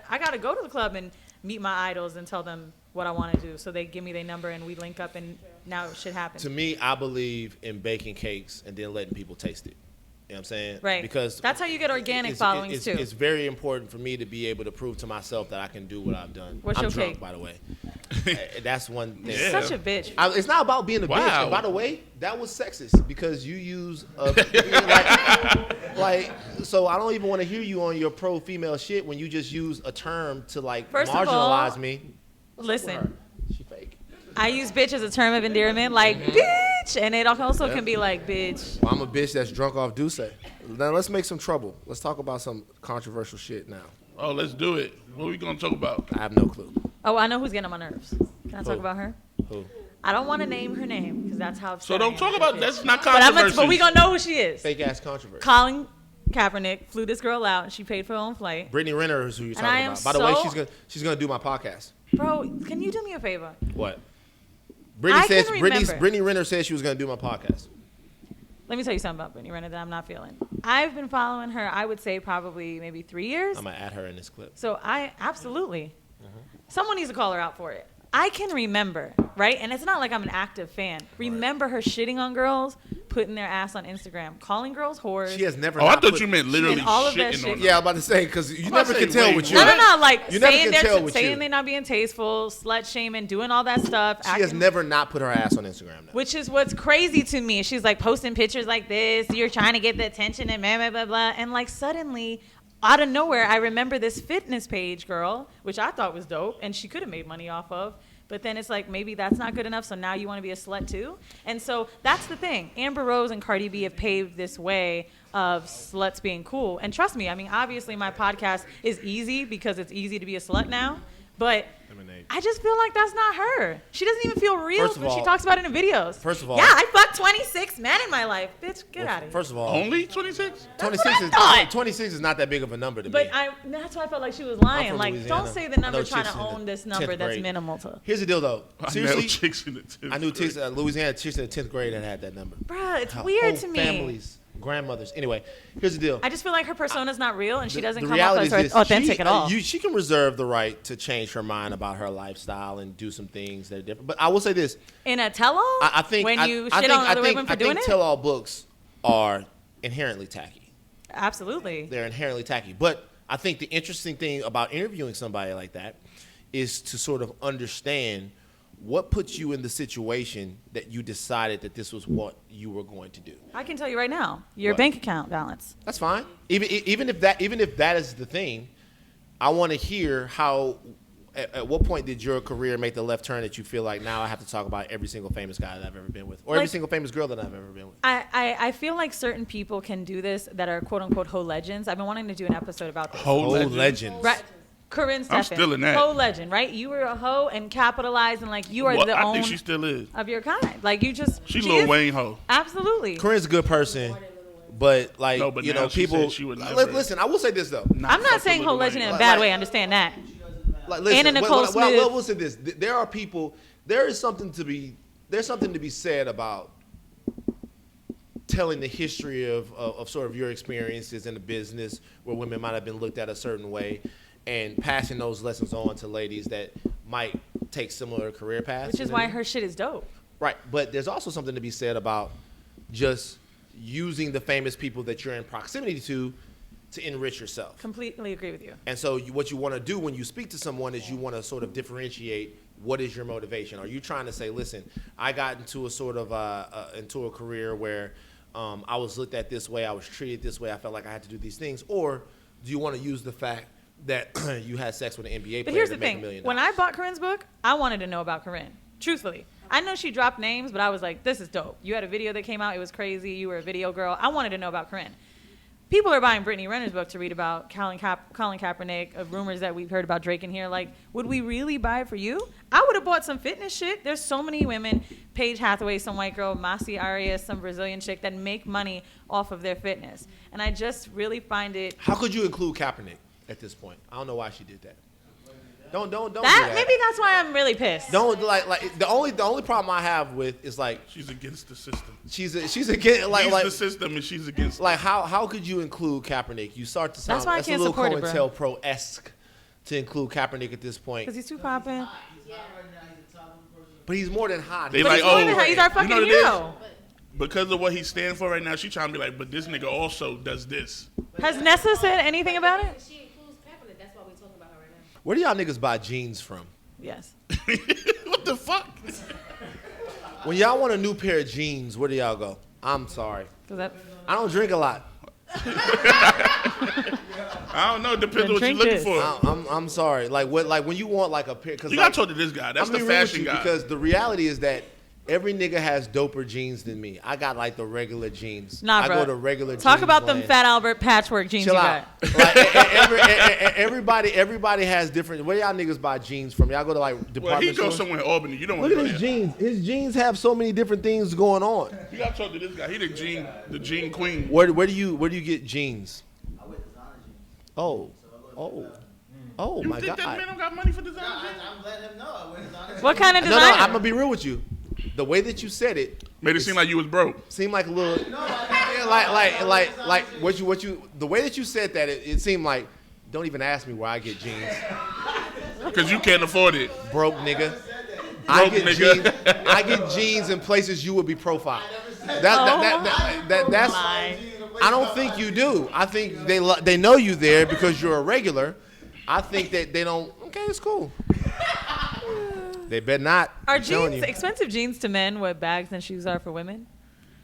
I gotta go to the club and meet my idols and tell them what I want to do. So they give me their number and we link up, and now shit happens. To me, I believe in baking cakes and then letting people taste it. You know what I'm saying? Right. Because that's how you get organic followings, too. It's very important for me to be able to prove to myself that I can do what I've done. What's I'm your drunk, cake? by the way. That's one thing. Yeah. Such a bitch. It's not about being a bitch. Wow. And by the way, that was sexist because you use so I don't even want to hear you on your pro female shit when you just use a term to like First of all, marginalize me. Listen, She fake. I use bitch as a term of endearment, like bitch, and it also can be like bitch. Well, I'm a bitch that's drunk off Douce. Now let's make some trouble. Let's talk about some controversial shit now. Oh, let's do it. What we gonna talk about? I have no clue. Oh, I know who's getting on my nerves. Can I talk Who? about her? Who? I don't want to name her name because that's how. So upset don't I talk am. about that's not But controversial. we gonna know who she is. Fake ass controversy. Colin Kaepernick flew this girl out, and she paid for her own flight. Brittany Renner is who you're And I talking am about. By the way, so- she's gonna do my podcast. Bro, can you do me a favor? What? I can remember. Brittany Renner said she was gonna do my podcast. Let me tell you something about Brittany Renner that I'm not feeling. I've been following her, I would say probably maybe 3 years. I'm gonna add her in this clip. So absolutely. Someone needs to call her out for it. I can remember, right? And it's not like I'm an active fan. Remember her shitting on girls, putting their ass on Instagram, calling girls whores. She has never. Oh, I not thought put- you meant literally did all of that shitting shit. on Yeah, I'm about to say because you I'm never about to can say, tell wait, with you. what? No, like You never saying can tell with saying you. they're not being tasteful, slut shaming, doing all that stuff. She has acting- never not put her ass on Instagram now. Which is what's crazy to me. She's like posting pictures like this. You're trying to get the attention and blah, blah, blah, blah. And like suddenly, out of nowhere, I remember this fitness page girl, which I thought was dope and she could have made money off of. But then it's like, maybe that's not good enough. So now you want to be a slut too. And so that's the thing. Amber Rose and Cardi B have paved this way of sluts being cool. And trust me, I mean, obviously my podcast is easy because it's easy to be a slut now. But I just feel like that's not her. She doesn't even feel real First of when she all- talks about it in videos. First of all- yeah, I fucked 26 men in my life. Bitch, get out of here. First of all, Only 26? 26 what I thought. 26 is not that big of a number to But me. that's why I felt like she was lying. from Like, Louisiana. don't say the I number know trying to chicks in the own this 10th number that's grade. minimal to. Here's the deal, though. I know Seriously, chicks in the 10th I knew grade. chicks, Louisiana chicks in the 10th grade that had that number. Bruh, it's Her weird whole to me. Families, grandmothers. Anyway, here's the deal. I just feel like her persona's not real and she doesn't The come off reality as is this, authentic at all. She can reserve the right to change her mind about her lifestyle and do some things that are different. But I will say this: In a tell-all, I think when I- you I shit think- on I other think- women for I doing think it, tell-all books are inherently tacky. absolutely. They're inherently tacky. But I think the interesting thing about interviewing somebody like that is to sort of understand what puts you in the situation that you decided that this was what you were going to do. I can tell you right now, your What? bank account balance. That's fine. Even if that is the thing, I want to hear how. At what point did your career make the left turn that you feel like now I have to talk about every single famous guy that I've ever been with, or every Like- single famous girl that I've ever been with? I feel like certain people can do this that are quote-unquote hoe legends. I've been wanting to do an episode about this. Whole legend. legends. Right. Corinne Steffen. I'm still in that. Hoe legend, right? You were a hoe and capitalized and like you are Well, the I own think she still is. of your kind. Like you just She she Lil is- Wayne hoe. Absolutely. Corinne's a good person, but like No, but you now know, she people. said she would never- Listen, I will say this though. I'm not fuck saying with hoe Lil legend in Wayne. a bad Like- way. I understand that. Like, listen, Anna Nicole Smith. we'll say this: there are people. There is something to be. There's something to be said about telling the history of sort of your experiences in the business where women might have been looked at a certain way and passing those lessons on to ladies that might take similar career paths. Which is why her shit is dope. Right. But there's also something to be said about just using the famous people that you're in proximity to enrich yourself. Completely agree with you. And so what you want to do when you speak to someone is you want to sort of differentiate what is your motivation. Are you trying to say, listen, I got into a sort of into a career where I was looked at this way, I was treated this way, I felt like I had to do these things, or do you want to use the fact that you had sex with an NBA player to make $1 million? When I bought Corinne's book, I wanted to know about Corinne. Truthfully. I know she dropped names, but I was like, this is dope. You had a video that came out. It was crazy. You were a video girl. I wanted to know about Corinne. People are buying Brittany Renner's book to read about Colin Kaepernick, of rumors that we've heard about Drake in here. Like, would we really buy it for you? I would have bought some fitness shit. There's so many women, Paige Hathaway, some white girl, Masi Arias, some Brazilian chick, that make money off of their fitness. And I just really find it... How could you include Kaepernick at this point? I don't know why she did that. Don't do that. that. Maybe that's why I'm really pissed. Don't like the only problem I have with is like She's against the system. she's against like He's the system and she's against like how could you include Kaepernick? You start to sound That's why I that's can't a little support it, bro. COINTELPRO-esque to include Kaepernick at this point. Because he's too popping. He's hot right now. He's the top person. But he's more than hot. They But like, he's more oh, than her. He's our you fucking know what it is? hero. Because of what he's standing for right now, she trying to be like, but this nigga also does this. Has Nessa said anything about it? She includes Kaepernick. That's why we're talking about her right now. Where do y'all niggas buy jeans from? Yes. What the fuck? When y'all want a new pair of jeans, where do y'all go? I'm sorry. 'Cause that, I don't drink a lot. I don't know. Depends Then on what you're drink looking this. for. I'm sorry. Like when you want like a pair, because You gotta talk to this guy. That's I'm the being real with fashion you guy. because the reality is that every nigga has doper jeans than me. I got like the regular jeans. nah, I bro. go to regular Talk jeans about them land. Fat Albert patchwork jeans Chill you out. got. Like, everybody has different. Where y'all niggas buy jeans from? Y'all go to like Well, he department goes stores. somewhere in Albany. You don't Look want at to his go there. jeans. His jeans have so many different things going on. You gotta talk to this guy. He the jean queen. Where do you get jeans? I wear designer jeans. Oh, You my think that God. man don't got money for designer Nah, jeans? I'm letting him know I wear designer jeans. What kind of No, designer? I'm gonna be real with you. The way that you said it Made it seem like you was broke. seemed like a little. No, Like what you the way that you said that it seemed like don't even ask me where I get jeans, Because you can't afford it. broke nigga. I Broke get nigga. jeans. I get jeans in places you would be profiled. That's. My. I don't think you do. I think they know you there because you're a regular. I think that they don't. Okay, it's cool. They better not. Are I'm telling jeans you. expensive jeans to men what bags and shoes are for women?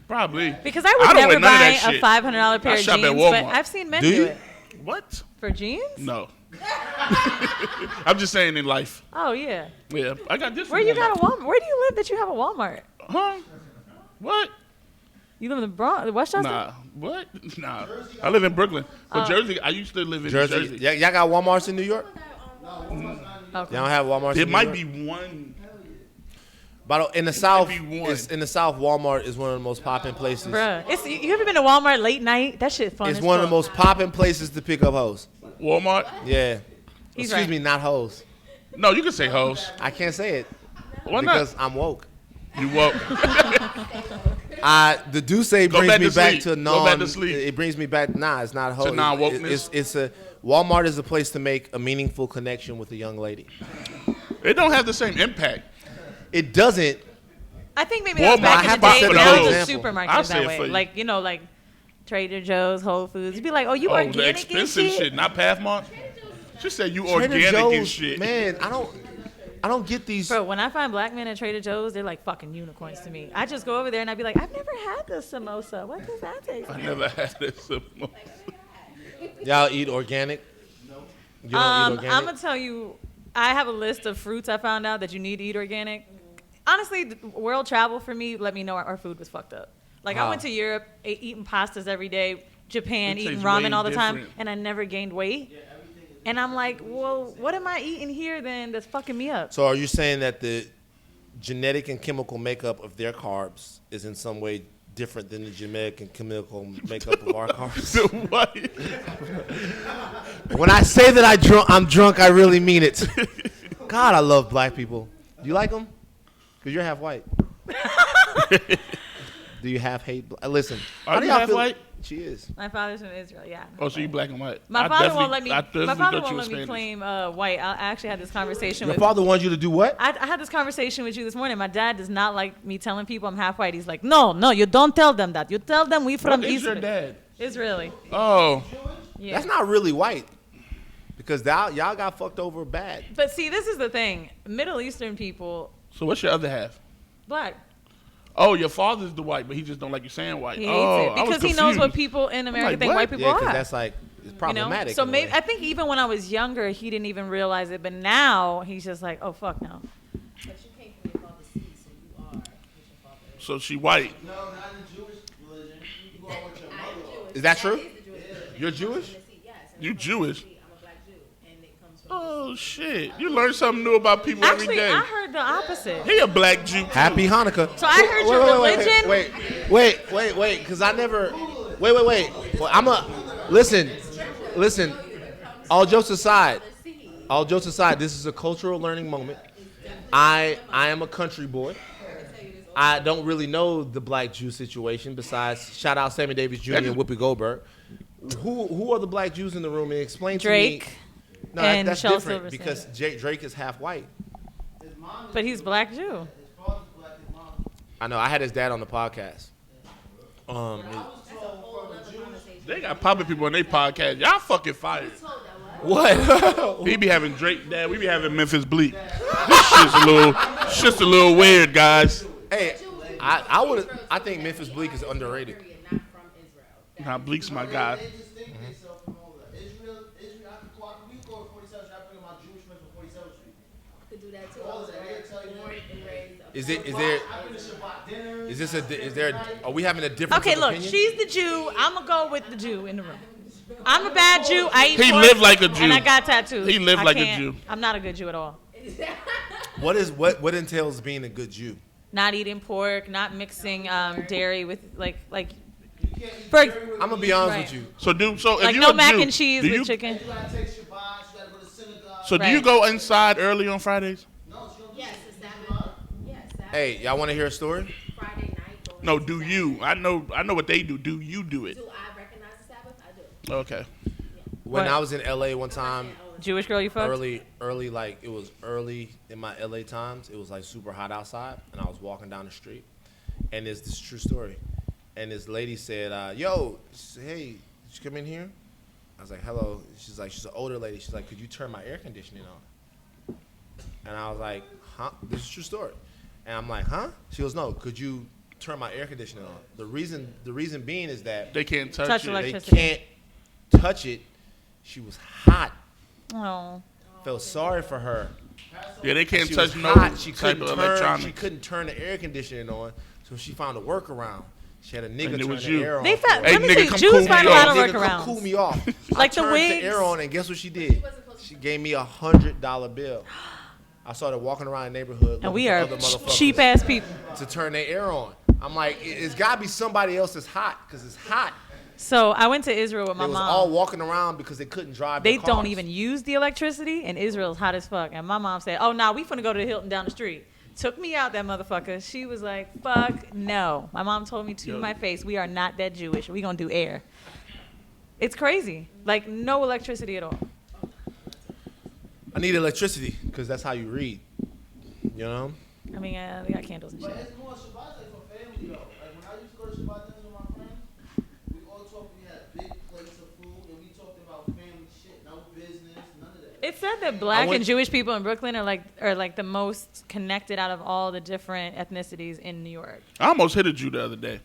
Probably. Because I would don't never wear none of buy that a shit. $500 pair I of shop at jeans, but Walmart. I've seen men Do do you? it. What? For jeans? No. I'm just saying in life. Oh, yeah. Yeah, I got this. Where from you got a Walmart. Walmart? Where do you live that you have a Walmart? Huh? What? You live in the Bronx, Westchester? Nah. What? Nah. I live in Brooklyn. But Jersey, I used to live in Jersey. Y'all got Walmarts in New York? Okay. Y'all don't have Walmarts. There in New might York? be one. But in the South, be one. in the South, Walmart is one of the most popping places. Bruh. You ever been to Walmart late night? That shit fun It's as one of the fuck. most popping places to pick up hoes. Walmart? Yeah. He's Excuse right. me, not hoes. No, you can say hoes. I can't say it Why because not? I'm woke. You woke. The Duce brings back me to back sleep. to Go back to non. sleep. It brings me back. Nah, it's not hoe. non-wokeness? It's a Walmart is a place to make a meaningful connection with a young lady. It don't have the same impact. It doesn't. I think maybe that's Walmart back has in the to day. set but a Now good the example. supermarket I'll is say that it way. for you. Like, you know, like Trader Joe's, Whole Foods. You'd be like, oh, you Oh, organic the and expensive shit? shit, not Pathmark. She said you Trader organic and Joe's, shit. man. I don't get these. Bro, when I find black men at Trader Joe's, they're like fucking unicorns to me. I just go over there and I'd be like, I've never had this samosa. What does that taste I like? never had this. Y'all eat organic? No. You don't eat organic? I'm gonna tell you, I have a list of fruits I found out that you need to eat organic. Honestly, the world travel for me let me know our food was fucked up. Like I How? went to Europe, eating pastas every day, Japan, It eating tastes ramen way all the time, different. and I never gained weight. And I'm like, well, what am I eating here then that's fucking me up? So are you saying that the genetic and chemical makeup of their carbs is in some way different than the genetic and chemical makeup of our carbs? What? When I say that I'm drunk, I really mean it. God, I love black people. Do you like them? Because you're half white. Do you have hate? Listen, Are how do you y'all half feel? white? She is. My father's from Israel. Yeah. Oh, so you black and white. My I father won't definitely- let me. I definitely My father thought you won't were let me Spanish. claim white. I actually had this conversation Your with. father wants you to do what? I had this conversation with you this morning. My dad does not like me telling people I'm half white. He's like, no, you don't tell them that. You tell them we from What is your Israel. dad? Israeli. Oh, Yeah. That's not really white. Because y'all got fucked over bad. But see, this is the thing. Middle Eastern people, so what's your other half? black. Oh, your father's the white, but he just don't like you saying white. He hates oh, it because he knows what people in America like, think what? white people Yeah, are. because that's like, it's You know? problematic. So in a maybe way. I think even when I was younger, he didn't even realize it. But now he's just like, oh fuck no. But you came from your father's seed, so you are what your father is. So she white. No, not in the Jewish religion. You go out with your I'm mother. Jewish. Is that true? Is the Jewish religion. You're It comes Jewish? from the seed, yes. And You it comes from the Jewish? seed. I'm a black Jew, and it comes from Oh shit! You learn something new about people every Actually, day. I heard the opposite. He a black Jew. Happy Hanukkah. So I heard your religion. Wait, because I never. Wait. Well, listen. All jokes aside, this is a cultural learning moment. I am a country boy. I don't really know the black Jew situation. Besides, shout out Sammy Davis Jr. and Whoopi Goldberg. Who are the black Jews in the room? And explain Drake to me. No, and that's Michelle different Silverstein. because Drake is half white. His mom is But he's black Jew. His father's black, his mom. I know. I had his dad on the podcast. I was told from a Jewish. They got popping people on their podcast. Y'all fucking fired. told that what? What? We be having Drake dad. We be having Memphis Bleak. This shit's a little weird, guys. Hey, I think Memphis Bleak is underrated. Period, not from Israel. Nah, Bleak's my guy. They distinct themselves from all that. Israel, we go to 47th Street. I bring my Jewish friends from 47th Street. Could do that too. All I was that, they'll tell you born and raised up. Is there? I bring the Shabbat dinners. Is this is there? Are we having a difference? Okay, of look, opinion? she's the Jew. I'm gonna go with the Jew in the room. I'm a bad Jew. I eat He pork, lived like a Jew. and I got tattoos. He lived I like a can't- Jew. I'm not a good Jew at all. What entails being a good Jew? Not eating pork, not mixing dairy with like You can't eat for dairy with I'm gonna meat. be honest Right. with you. So if like you no a mac Jew, and cheese do with you, chicken. You gotta take Shabbat. You gotta go to synagogue. So do you Right. go inside early on Fridays? No, she don't do Yes, that. the Sabbath. Yes, Sabbath. Hey, y'all want to hear a story? Friday night. going No, into do Saturday. you? I know what they do. Do you do it? Do I recognize the Sabbath? I do. Okay. When What? I was in LA one time, Jewish girl you fucked? early, like it was early in my LA times. It was like super hot outside, and I was walking down the street, and it's this true story. And this lady said, "Yo, hey, did you come in here?" I was like, "Hello." She's like, she's an older lady. She's like, "Could you turn my air conditioning on?" And I was like, "Huh?" This is a true story. And I'm like, "Huh?" She goes, "No, could you turn my air conditioning on?" The reason being is that They can't touch, Touch it. elec- they electricity. can't touch it. She was hot. Oh. Felt sorry for her. Yeah, they can't She touch was no hot. She type couldn't of turn. She electronics. couldn't turn the air conditioning on, so she found a workaround. She had a nigga And it turn was the you. air on. They for found, her. Hey, let me nigga, tell you, come Jews cool find a me lot off. of Nigga, come cool workarounds. me off. Like I the turned wigs. the air on, and guess what she did? She gave me $100 bill. I started walking around the neighborhood And we looking are for other motherfuckers cheap ass people. to turn their air on. I'm like, it's got to be somebody else that's hot because it's hot. So I went to Israel with They my was mom. all walking around because they couldn't drive. They their don't cars. even use the electricity, and Israel's hot as fuck. And my mom said, "Oh, nah, we finna go to the Hilton down the street." Took me out, that motherfucker. She was like, "Fuck no." My mom told me to my face, "We are not that Jewish. We gonna do air." It's crazy. Like no electricity at all. I need electricity because that's how you read. You know. I mean, they got candles and But shit. it's more Shabbat like for family though. Like when I used to go to Shabbat dinners with my friends, we all talked. We had big plates of food, and we talked about family shit, no business, none of that. It said that black went- and Jewish people in Brooklyn are like the most connected out of all the different ethnicities in New York. I almost hit a Jew the other day.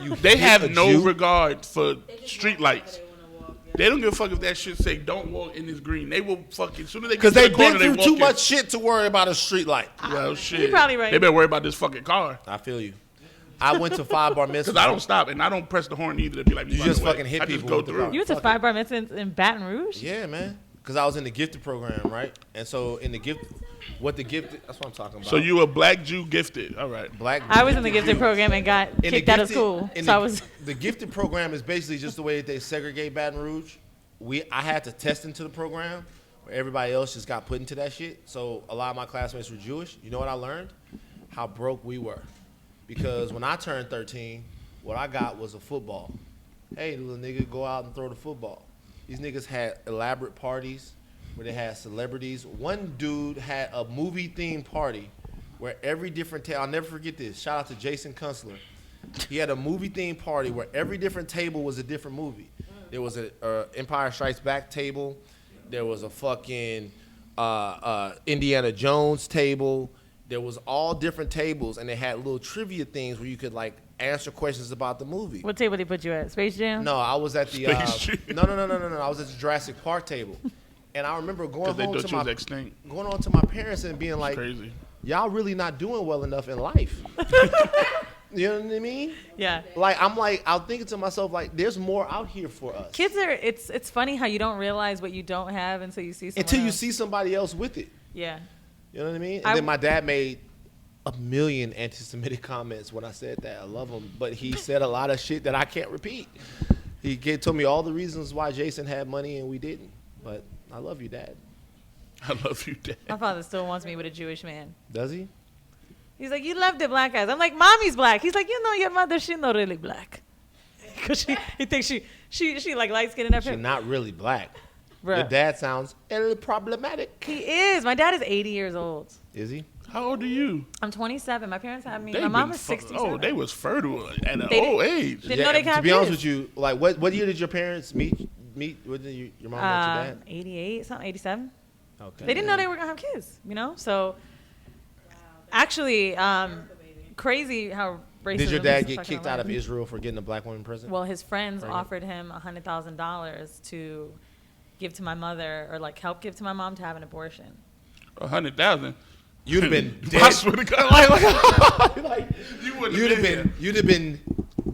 You They hit have a no Jew? regard for They just street walk lights. wherever they wanna walk, yeah. They don't give a fuck if that shit say don't walk in this green. They will fucking as soon as they Because get to they've the corner, been they through walk too in. much shit to worry about a street light. Well, shit. probably right. They better worry about this fucking car. I feel you. I went to 5 bar mitzvahs. Because I don't stop and I don't press the horn either to be like, You by just the way. fucking hit I just people go with the through. car. You went to Fuck 5 bar mitzvahs in Baton Rouge? Yeah, man. Because I was in the gifted program, right? And so in the gift, that's what I'm talking about. So you a black Jew gifted. All right. black. I was in the gifted program and got in the kicked out of gifted- school. in So the, I was. the gifted program is basically just the way that they segregate Baton Rouge. I had to test into the program, where everybody else just got put into that shit. So a lot of my classmates were Jewish. You know what I learned? How broke we were. because when I turned 13, what I got was a football. Hey, little nigga, go out and throw the football. These niggas had elaborate parties where they had celebrities. One dude had a movie-themed party where every different table, I'll never forget this. Shout out to Jason Kunstler. He had a movie-themed party where every different table was a different movie. There was a Empire Strikes Back table. There was a fucking Indiana Jones table. There was all different tables, and they had little trivia things where you could like answer questions about the movie. What table they put you at? Space Jam? No, I was at the no. I was at the Jurassic Park table, and I remember going home to my parents and being like, crazy. "Y'all really not doing well enough in life." You know what I mean? Yeah. I'm thinking to myself, like, there's more out here for us. Kids are. It's funny how you don't realize what you don't have until you see somebody else with it. Yeah. You know what I mean? And then my dad made a million anti-Semitic comments when I said that. I love him, but he said a lot of shit that I can't repeat. He told me all the reasons why Jason had money and we didn't. But I love you, Dad. I love you, Dad. My father still wants me with a Jewish man. Does he? He's like, you love the black guys. I'm like, mommy's black. He's like, you know, your mother, she's not really black. Because he thinks she like light skinned enough. She's not really black. Bruh. Your dad sounds a little problematic. He is. My dad is 80 years old. Is he? How old are you? I'm 27. My parents had me. My mom was 67. Oh, they was fertile at an old age. Didn't know they could have To be honest kids. with you, like, what year did your parents meet? What did your mom met your dad? 88, something, 87. Okay. They didn't know they were going to have kids, you know? So, actually, crazy how racism Did your dad is get fucking kicked out of alive. Israel for getting a black woman president? Well, his friends offered him $100,000 to give to my mother or like help give to my mom to have an abortion. 100,000. You'd have been I dead. swear to God. Like, You'd you'd have been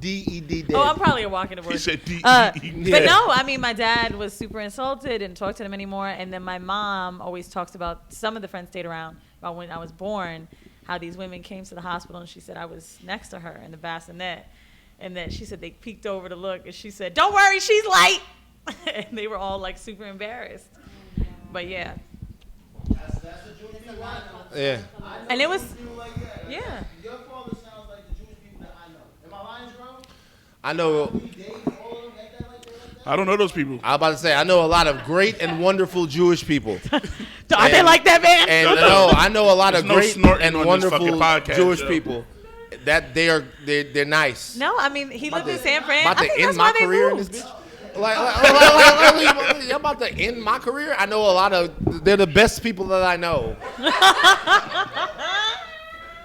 DED dead. Oh, I'm probably a walking He abortion. said DEE. But no, I mean, my dad was super insulted and talked to them anymore. And then my mom always talks about, some of the friends stayed around about when I was born, how these women came to the hospital and she said I was next to her in the bassinet. And then she said they peeked over to look and she said, don't worry, she's light. And they were all like super embarrassed. But yeah. That's the Jewish people I know. Yeah. I know And it was- Jewish people like that. Yeah. Your father sounds like the Jewish people that I know. Am I lying, Jerome? I know. You date all of them like that, like that? I don't know those people. I was about to say, I know a lot of great and wonderful Jewish people. Are they like that, man? And no, I know a lot of There's no great snorting and on this fucking wonderful podcast, Jewish yo. people. That they're nice. No, I mean, he lived in San Fran. About I to think end that's my why they career in moved. this bitch. Like, you're about to end my career. I know a lot of. They're the best people that I know.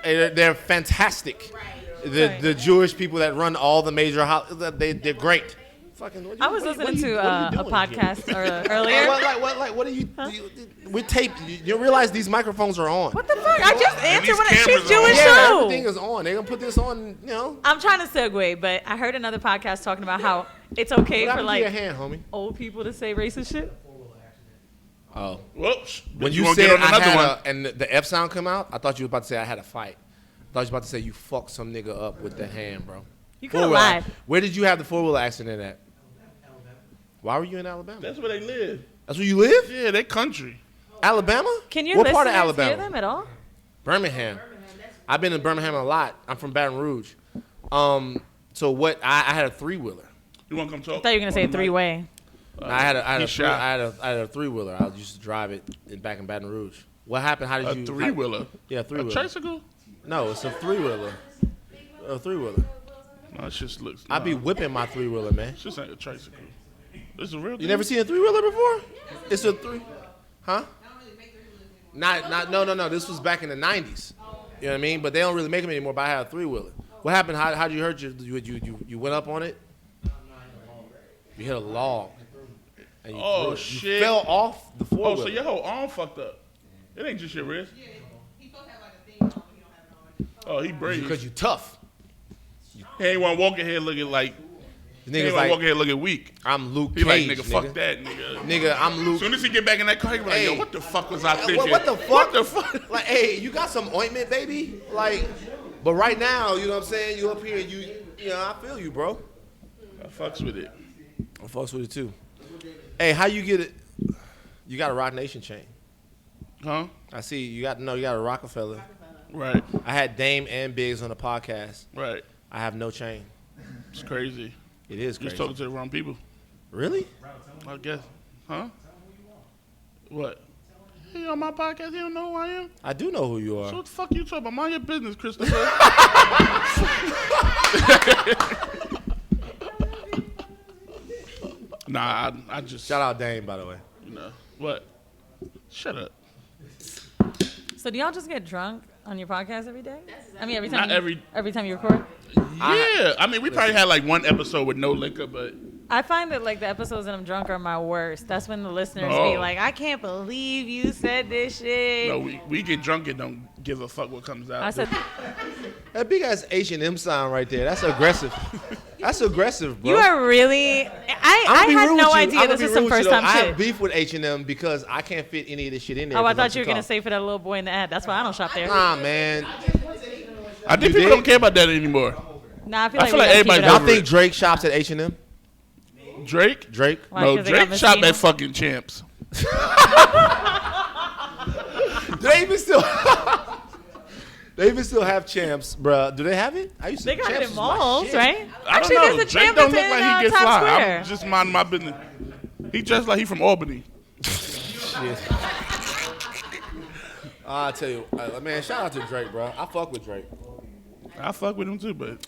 And they're fantastic. The Jewish people that run all the major. They're great. Fucking. I was listening to a podcast earlier. What are you? With tape, you realize these microphones are on. What the fuck? I just answered these when cameras she's are Jewish on. Yeah, too. everything is on. They're gonna put this on. You know. I'm trying to segue, but I heard another podcast talking about how it's okay What for happened to your like hand, homie? old people to say racist shit. Oh. Whoops. When you you want said to get on I another had one? and the F sound come out, I thought you were about to say I had a fight. I thought you were about to say you fucked some nigga up with the hand, bro. You could have Four-wheeler. lied. Where did you have the 4-wheeler accident at? Why were you in Alabama? That's where they live. That's where you live? Yeah, they country. Alabama? Can your What listeners part of hear Alabama? them at all? Birmingham. I've been in Birmingham a lot. I'm from Baton Rouge. So what? I had a 3-wheeler. You want to come talk? I thought you were gonna say a three-way. I had a he's shy. 3-wheeler. I used to drive it back in Baton Rouge. What happened? How did A you? 3-wheeler. Yeah, A 3-wheeler. tricycle? No, it's a 3-wheeler. A 3-wheeler. No, it just looks. I be whipping my 3-wheeler, man. It's just like a tricycle. This is a real thing. You never seen a 3-wheeler before? It's a 3, huh? No. This was back in the 90s. You know what I mean? But they don't really make them anymore. But I had a 3-wheeler. What happened? How did you hurt you went up on it? You hit a log. And you Oh, threw it. shit. You fell off the 4-wheeler. Oh, so your whole arm fucked up. It ain't just your wrist. Oh, he brave. Because you tough. He ain't want to walk in here looking like. The He ain't nigga's want to walk like, in here looking weak. I'm Luke He like, Cage, nigga, fuck that, nigga. Nigga, I'm As Luke. soon as he get back in that car, he be like, Hey. yo, what the fuck was I thinking? What the fuck? What the fuck? Like, hey, you got some ointment, baby? Like, but right now, you know what I'm saying? You up here, you know, I feel you, bro. I fucks with it. I fucks with it too. Hey, how you get it? You got a Rock Nation chain. Huh? I see you got a Rockefeller. Right. I had Dame and Biggs on the podcast. Right. I have no chain. It's crazy. It is You're crazy. talking to the wrong people. Really? I guess. Huh? What? He on my podcast. He don't know who I am. I do know who you So are. what the fuck you talking about? Mind your business, Christopher. Nah, I just Shout out Dame, by the way. You know what? Shut up. So do y'all just get drunk on your podcast every day? I mean, every Not time. every time you record. Yeah, I mean, we probably had like one episode with no liquor, but I find that like the episodes that I'm drunk are my worst. That's when the listeners Oh. be like, "I can't believe you said this shit." no, we get drunk and don't give a fuck what comes out. I said, That big ass H&M sign right there. That's aggressive. That's aggressive, bro. "You are really." I I'ma be had real no with you. idea I'ma this be was real some with you, first though. time I shit. have beef with H&M because I can't fit any of this shit in there. Oh, I 'cause I'm thought you were too gonna tall. say for that little boy in the ad. That's why I don't shop there. Nah, man. I think You people did? don't care about that anymore. Nah, I feel I like, feel we like gotta keep everybody it Y'all up. over think Drake shops at H&M? Drake? Drake? Why, No, 'cause they got Drake shopped Messina? at fucking Champs. Do they even still? They even still have Champs, bruh. Do they have it? I used to. They got Champs it in was my malls, shit. right? I Actually, don't know. there's a Drake Champ don't that's look like in he gets Times fly. Square. I'm just minding my business. He dressed like he from Albany. I'll tell you, man. Shout out to Drake, bro. I fuck with Drake. I fuck with him too, but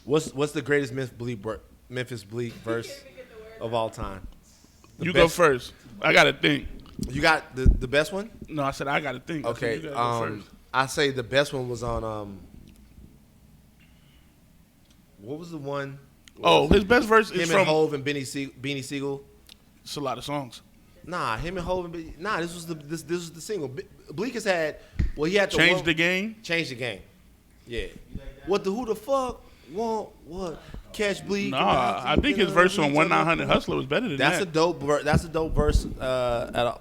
What's the greatest Memphis Bleak verse of all time? you go first. I gotta think. You got the best one? No, I said I gotta think. I said Okay. you gotta go first. I say the best one was on what was the one? Oh, his best verse is Him from. and Hove and Beanie Siegel. It's a lot of songs. Nah, him and Hove and this was the single. Bleak has had he had the Change one, the game. Change the game. Yeah. Who the fuck want what? Catch Bleak. Nah, I think his verse on 1900 Hustler was better than That's that. That's a dope verse. I'll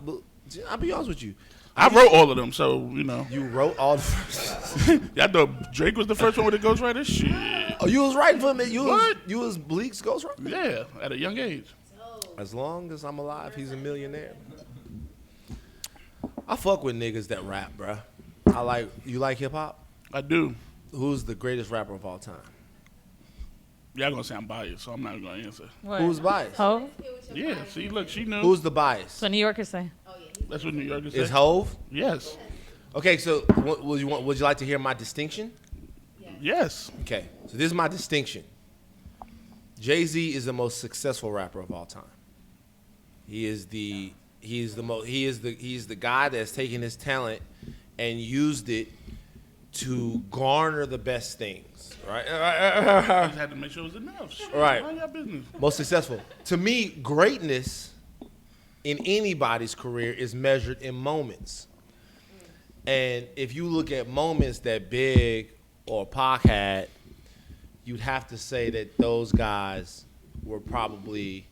be honest with you. I wrote all of them, so you know. You wrote all the verses. I thought Drake was the first one with the ghostwriter. Shit. Oh, you was writing for me. What? You was Bleak's ghostwriter? Yeah, at a young age. As long as I'm alive, he's a millionaire. I fuck with niggas that rap, bruh. You like hip hop? I do. Who's the greatest rapper of all time? Y'all gonna say I'm biased, so I'm not gonna answer. What? Who's biased? Hove? Yeah, see, look, she knew. Who's the bias? So New Yorkers say. That's what New Yorkers Is say. Hove? Yes. Okay, so would you like to hear my distinction? Yes. Okay, so this is my distinction. Jay-Z is the most successful rapper of all time. He's the guy that's taken his talent and used it to garner the best things, right? I just had to make sure it was enough. Shit, Right. Mind your business. Most successful. To me, greatness in anybody's career is measured in moments. And if you look at moments that Big or Pac had, you'd have to say that those guys were probably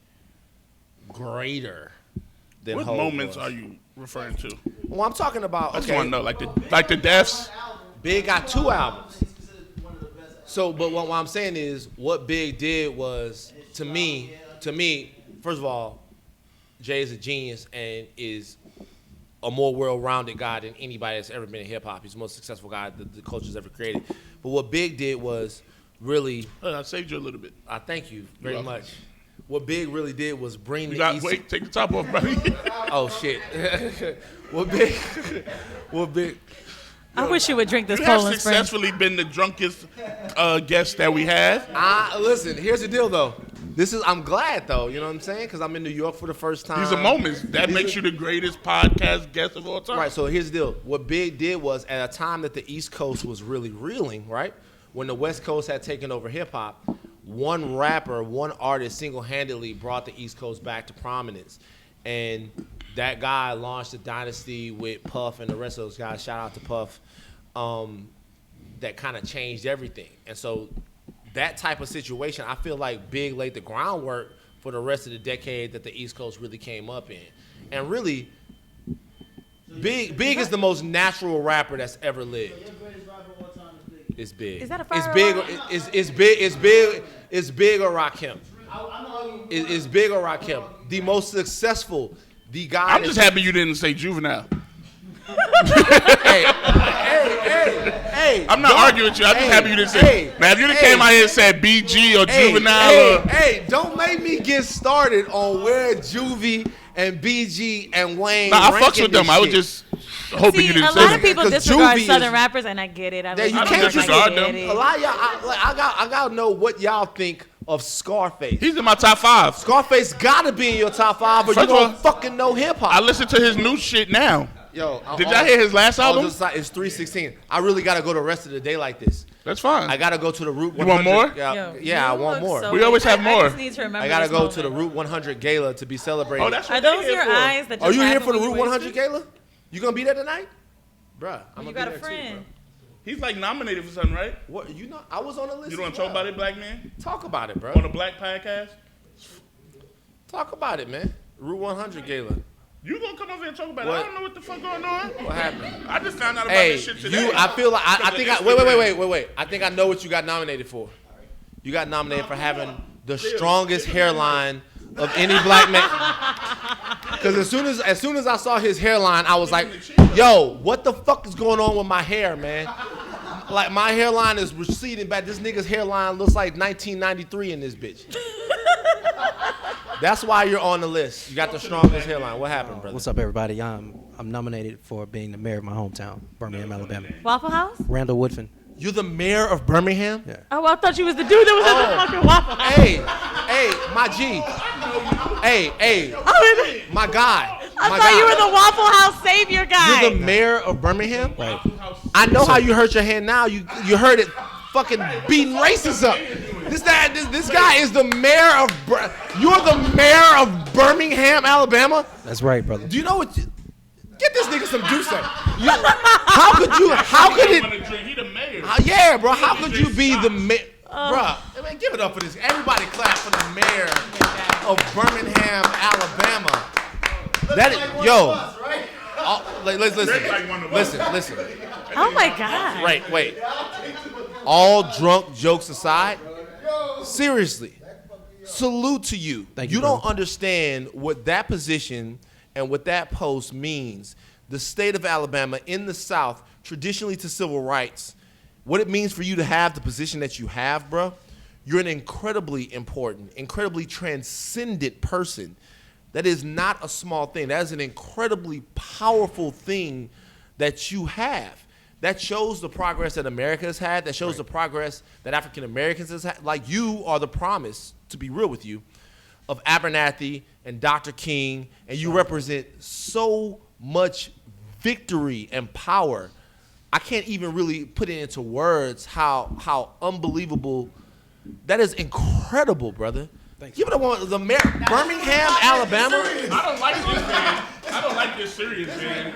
greater than What Hov moments was. are you referring to? Well, I'm talking about. I just Okay, want to know, like the deaths. Big got 2 albums. So, but what I'm saying is, what Big did was, to me, first of all, Jay is a genius and is a more well-rounded guy than anybody that's ever been in hip hop. He's the most successful guy that the culture's ever created. But what Big did was really, I saved you a little bit. I thank you very You're welcome. much. What Big really did was bring You the got East. wait, take the top off, buddy. Oh shit. what Big? I wish you would drink this You have Poland Spring. successfully been the drunkest guest that we had. Listen, here's the deal though. I'm glad though, you know what I'm saying? Because I'm in New York for the first time. These are moments that makes you the greatest podcast guest of all time. Right, so here's the deal. What Big did was, at a time that the East Coast was really reeling, right? When the West Coast had taken over hip hop, one artist single-handedly brought the East Coast back to prominence. And that guy launched a dynasty with Puff and the rest of those guys. Shout out to Puff. That kind of changed everything. And so that type of situation, I feel like Big laid the groundwork for the rest of the decade that the East Coast really came up in. And really, Big is the most natural rapper that's ever lived. Your greatest rapper of all time is Big. It's Big. Is that a fire It's Big. alarm? It's Big or Rakim. I'm arguing. It's Big or Rakim. The most successful. The guy. I'm just happy you didn't say Juvenile. Hey. I'm not arguing with you. I'm just happy you didn't say. Now, if you done came out here and said BG or Juvenile, don't make me get started on where Juvie and BG and Wayne. Nah, I fucks with them. I was just hoping you didn't say a lot that. of people disregard Southern rappers, and I get it. You can't disregard them. A lot of y'all. I gotta know what y'all think of Scarface. He's in my top 5. Scarface gotta be in your top 5, but you don't fucking know hip hop. I listen to his new shit now. Yo, did y'all hear his last album? It's 3:16. I really gotta go the rest of the day like this. That's fine. I gotta go to the Route 100. You want more? Yeah, I want more. So we always have more. I just need to remember I gotta go moment. to the Route 100 Gala to be celebrated. Oh, that's what Are those they your for. eyes that? Are you here happen for the when Route you 100 wasted? Gala? You gonna be there tonight, bruh? I'm You gonna got be a there friend. too, He's like nominated for something, right? bro. What? You know, I was on the list. You don't want as to talk well. about it, black man? Talk about it, bro. On a black podcast? Talk about it, man. Route 100 Gala. You gonna come over here and talk about it? What? I don't know what the fuck going on. What happened? I just found out about Hey, this shit today. I feel like I think Because I of wait. I think I know what you got nominated for. You got nominated for having the strongest hairline of any black man. Because as soon as I saw his hairline, I was like, yo, what the fuck is going on with my hair, man? Like, my hairline is receding back. This nigga's hairline looks like 1993 in this bitch. That's why you're on the list. You got the strongest hairline. What happened, brother? What's up, everybody? I'm nominated for being the mayor of my hometown, Birmingham, Alabama. Waffle House? Randall Woodfin. You're the mayor of Birmingham? Yeah. Oh, I thought you was the dude that was at the fucking Waffle House. Hey, my G. My guy. I thought you were the Waffle House savior guy. You're the mayor of Birmingham? Right. I know how you hurt your hand now. You heard it fucking beating racists up. This guy is the mayor of you're the mayor of Birmingham, Alabama? That's right, brother. Do you know what get this nigga some juice. How could it He the mayor. yeah, bro, how could you be the mayor? Bruh, man, give it up for this. Everybody clap for the mayor of Birmingham, Alabama. Listen. Oh my God. Right, wait. All drunk jokes aside, seriously, salute to you. Thank you, You don't brother. understand what that position and what that post means. The state of Alabama in the South, traditionally to civil rights, what it means for you to have the position that you have, bro. You're an incredibly important, incredibly transcendent person. That is not a small thing. That is an incredibly powerful thing that you have. That shows the progress that America has had. That shows the progress that African Americans has had. Like, you are the promise, to be real with you, of Abernathy and Dr. King, and you represent so much victory and power. I can't even really put it into words how unbelievable. That is incredible, brother. Give it a the mayor, Birmingham, Alabama. I don't like this, man. I don't like this serious, man.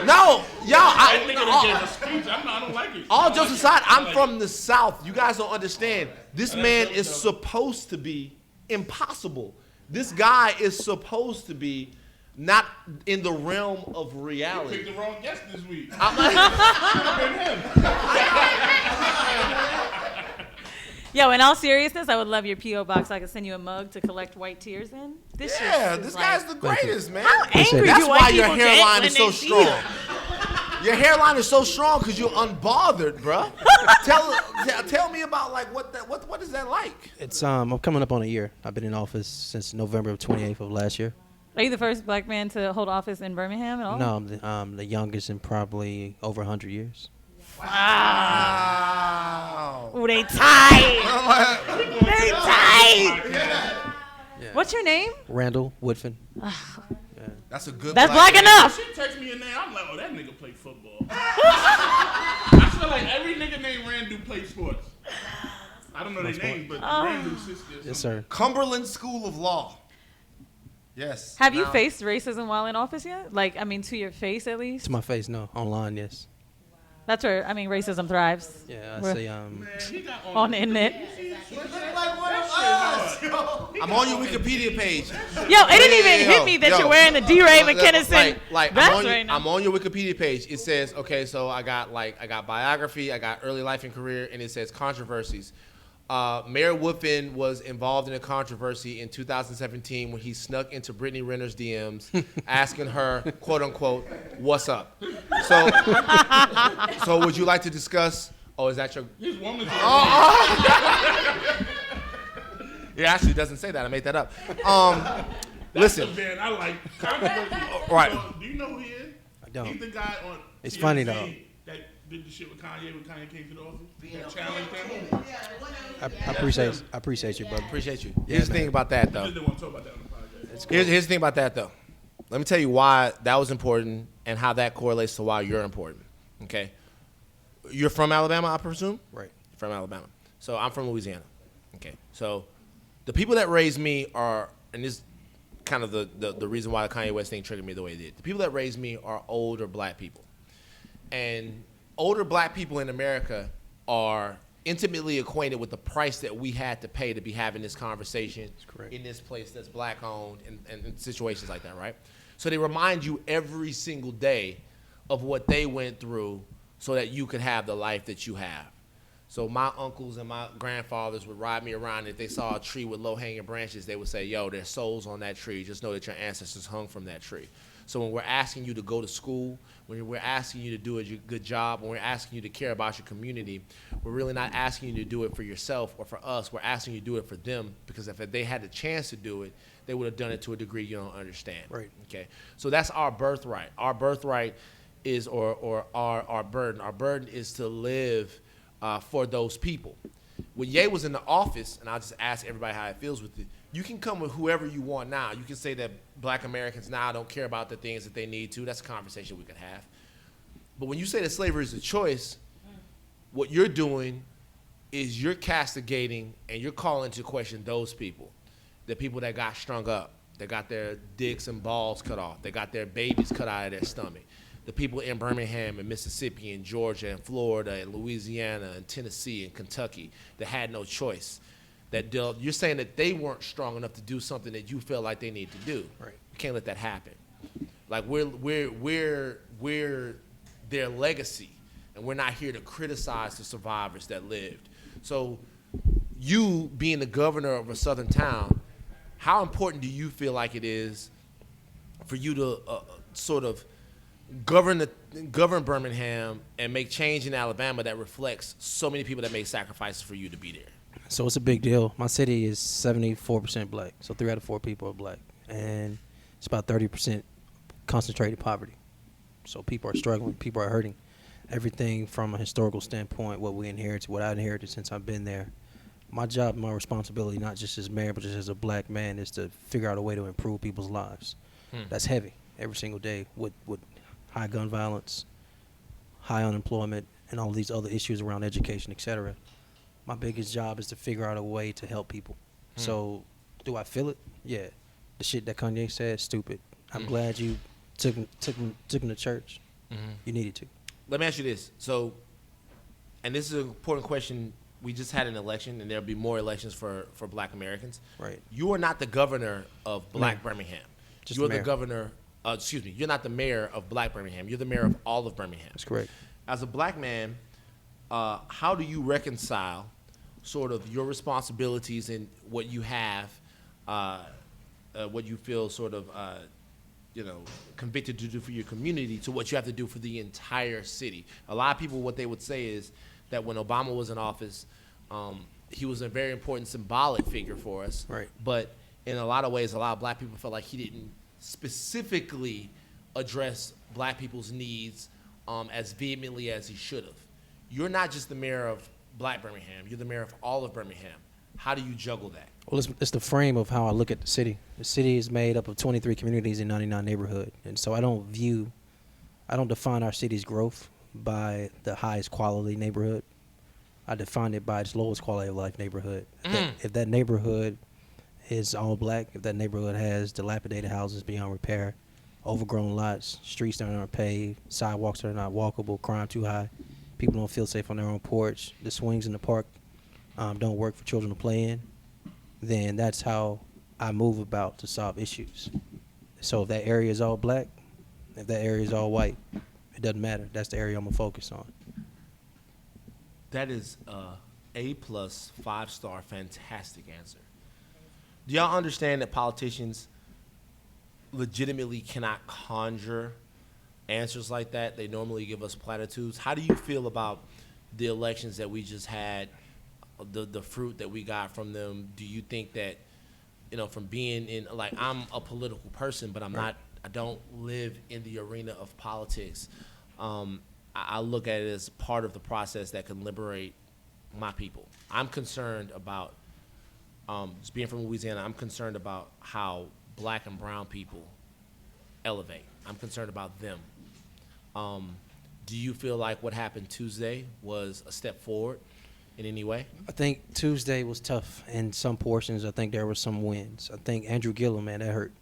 No, y'all. That nigga that gave a speech. I don't like it. All jokes aside, I'm from the South. You guys don't understand. This man is supposed to be impossible. This guy is supposed to be not in the realm of You reality. picked the wrong guest this week. Yo, in all seriousness, I would love your P.O. box. I could send you a mug to collect white tears in. This shit is This like, guy's the greatest, man. How angry That's do why white your people get hairline when is so they see strong. you? Your hairline is so strong because you're unbothered, bro. Tell me about like what is that like? It's I'm coming up on a year. I've been in office since November of 28th of last year. Are you the first black man to hold office in Birmingham at all? No, I'm the youngest in probably over 100 years. Wow. Ooh, they tight. They tight. Yeah. What's your name? Randall Woodfin. That's a good. That's black man. enough. She text me a name. I'm like, oh, that nigga play football. I feel like every nigga named Randall play sports. I don't know their name, but Randall's sister. Yes, sir. Cumberland School of Law. Yes. Have you Now- faced racism while in office yet? Like, I mean, to your face at least? To my face, no. Online, yes. That's where, I mean, racism thrives. Yeah, I We're say Man, he got on the internet. I'm on your Wikipedia page. Yo, it didn't even hit me that you're wearing the D-Ray McKinnison I'm vest right now. I'm on your Wikipedia page. It says, okay, so I got biography, I got early life and career, and it says controversies. Mayor Woodfin was involved in a controversy in 2017 when he snuck into Brittany Renner's DMs, asking her, "quote unquote," "what's up?" So would you like to discuss? Oh, is that your? His woman's It actually doesn't say that. I made that up. That's Listen. the man I like. Controversy. Right. So, do you know who he is? I don't. He's the guy on. It's TMZ funny, though. That did the shit with Kanye when Kanye came to the office. That challenged him. I appreciate you, brother. Appreciate you. Here's the thing about that, I though. just didn't want to talk about that on the podcast. Here's the thing about that, though. Let me tell you why that was important and how that correlates to why you're important. Okay? You're from Alabama, I presume? Right. You're from Alabama. So I'm from Louisiana. Okay? So the people that raised me are, and this is kind of the reason why the Kanye West thing triggered me the way it did. The people that raised me are older black people. And older black people in America are intimately acquainted with the price that we had to pay to be having this conversation in this place that's black owned and situations like that, right? So they remind you every single day of what they went through so that you could have the life that you have. So my uncles and my grandfathers would ride me around. If they saw a tree with low-hanging branches, they would say, "Yo, there's souls on that tree. Just know that your ancestors hung from that tree." So when we're asking you to go to school, when we're asking you to do a good job, when we're asking you to care about your community, we're really not asking you to do it for yourself or for us. We're asking you to do it for them, because if they had the chance to do it, they would have done it to a degree you don't understand. Right. Okay. So that's our birthright. Our birthright is, or our burden. Our burden is to live for those people. When Ye was in the office, and I'll just ask everybody how it feels with it, you can come with whoever you want now. You can say that black Americans now don't care about the things that they need to. That's a conversation we could have. But when you say that slavery is a choice, what you're doing is you're castigating and you're calling into question those people, the people that got strung up, that got their dicks and balls cut off, they got their babies cut out of their stomach, the people in Birmingham and Mississippi and Georgia and Florida and Louisiana and Tennessee and Kentucky that had no choice. You're saying that they weren't strong enough to do something that you feel like they need to do. Right. You can't let that happen. Like we're their legacy, and we're not here to criticize the survivors that lived. So you being the governor of a southern town, how important do you feel like it is for you to sort of govern Birmingham and make change in Alabama that reflects so many people that made sacrifices for you to be there? So it's a big deal. My city is 74% black, so 3 out of 4 people are black, and it's about 30% concentrated poverty. So people are struggling, people are hurting. Everything from a historical standpoint, what we inherited, what I inherited since I've been there. My job, my responsibility, not just as mayor, but just as a black man, is to figure out a way to improve people's lives. That's heavy every single day with high gun violence, high unemployment, and all these other issues around education, et cetera. My biggest job is to figure out a way to help people. So do I feel it? Yeah. The shit that Kanye said, stupid. I'm glad you took him to church. You needed to. Let me ask you this. So, and this is an important question. We just had an election, and there'll be more elections for black Americans. Right. You are not the governor of black Birmingham. Just You're the the mayor. governor, you're not the mayor of black Birmingham. You're the mayor of all of Birmingham. That's correct. As a black man, how do you reconcile sort of your responsibilities and what you have, what you feel sort of, convicted to do for your community to what you have to do for the entire city? A lot of people, what they would say is that when Obama was in office, he was a very important symbolic figure for us. Right. But in a lot of ways, a lot of black people felt like he didn't specifically address black people's needs as vehemently as he should have. You're not just the mayor of black Birmingham. You're the mayor of all of Birmingham. How do you juggle that? Well, it's the frame of how I look at the city. The city is made up of 23 communities in 99 neighborhoods. And so I don't define our city's growth by the highest quality neighborhood. I define it by its lowest quality of life neighborhood. If that neighborhood is all black, if that neighborhood has dilapidated houses beyond repair, overgrown lots, streets that aren't paved, sidewalks that are not walkable, crime too high, people don't feel safe on their own porch, the swings in the park don't work for children to play in, then that's how I move about to solve issues. So if that area is all black, if that area is all white, it doesn't matter. That's the area I'm going to focus on. That is A+, 5-star, fantastic answer. Do y'all understand that politicians legitimately cannot conjure answers like that? They normally give us platitudes. How do you feel about the elections that we just had, the fruit that we got from them? Do you think that, from being in, like, I'm a political person, but I don't live in the arena of politics. I look at it as part of the process that can liberate my people. I'm concerned about, just being from Louisiana, I'm concerned about how black and brown people elevate. I'm concerned about them. Do you feel like what happened Tuesday was a step forward in any way? I think Tuesday was tough in some portions. I think there were some wins. I think Andrew Gillum, man, that hurt.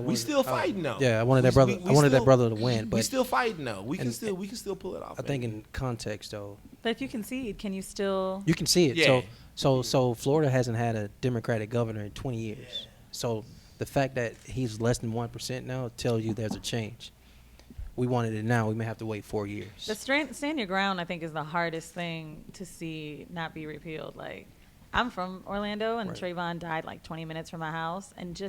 We still fighting though. Yeah, I wanted that brother. I wanted that brother to win, but we still fighting though. We can still pull it off. I think in context though, But if you concede, can you still? you can see it. Yeah. So Florida hasn't had a Democratic governor in 20 years. So the fact that he's less than 1% now tells you there's a change. We wanted it now. We may have to wait 4 years. The stand your ground, I think, is the hardest thing to see not be repealed. Like, I'm from Orlando, and Right. Trayvon died like 20 minutes from my house, and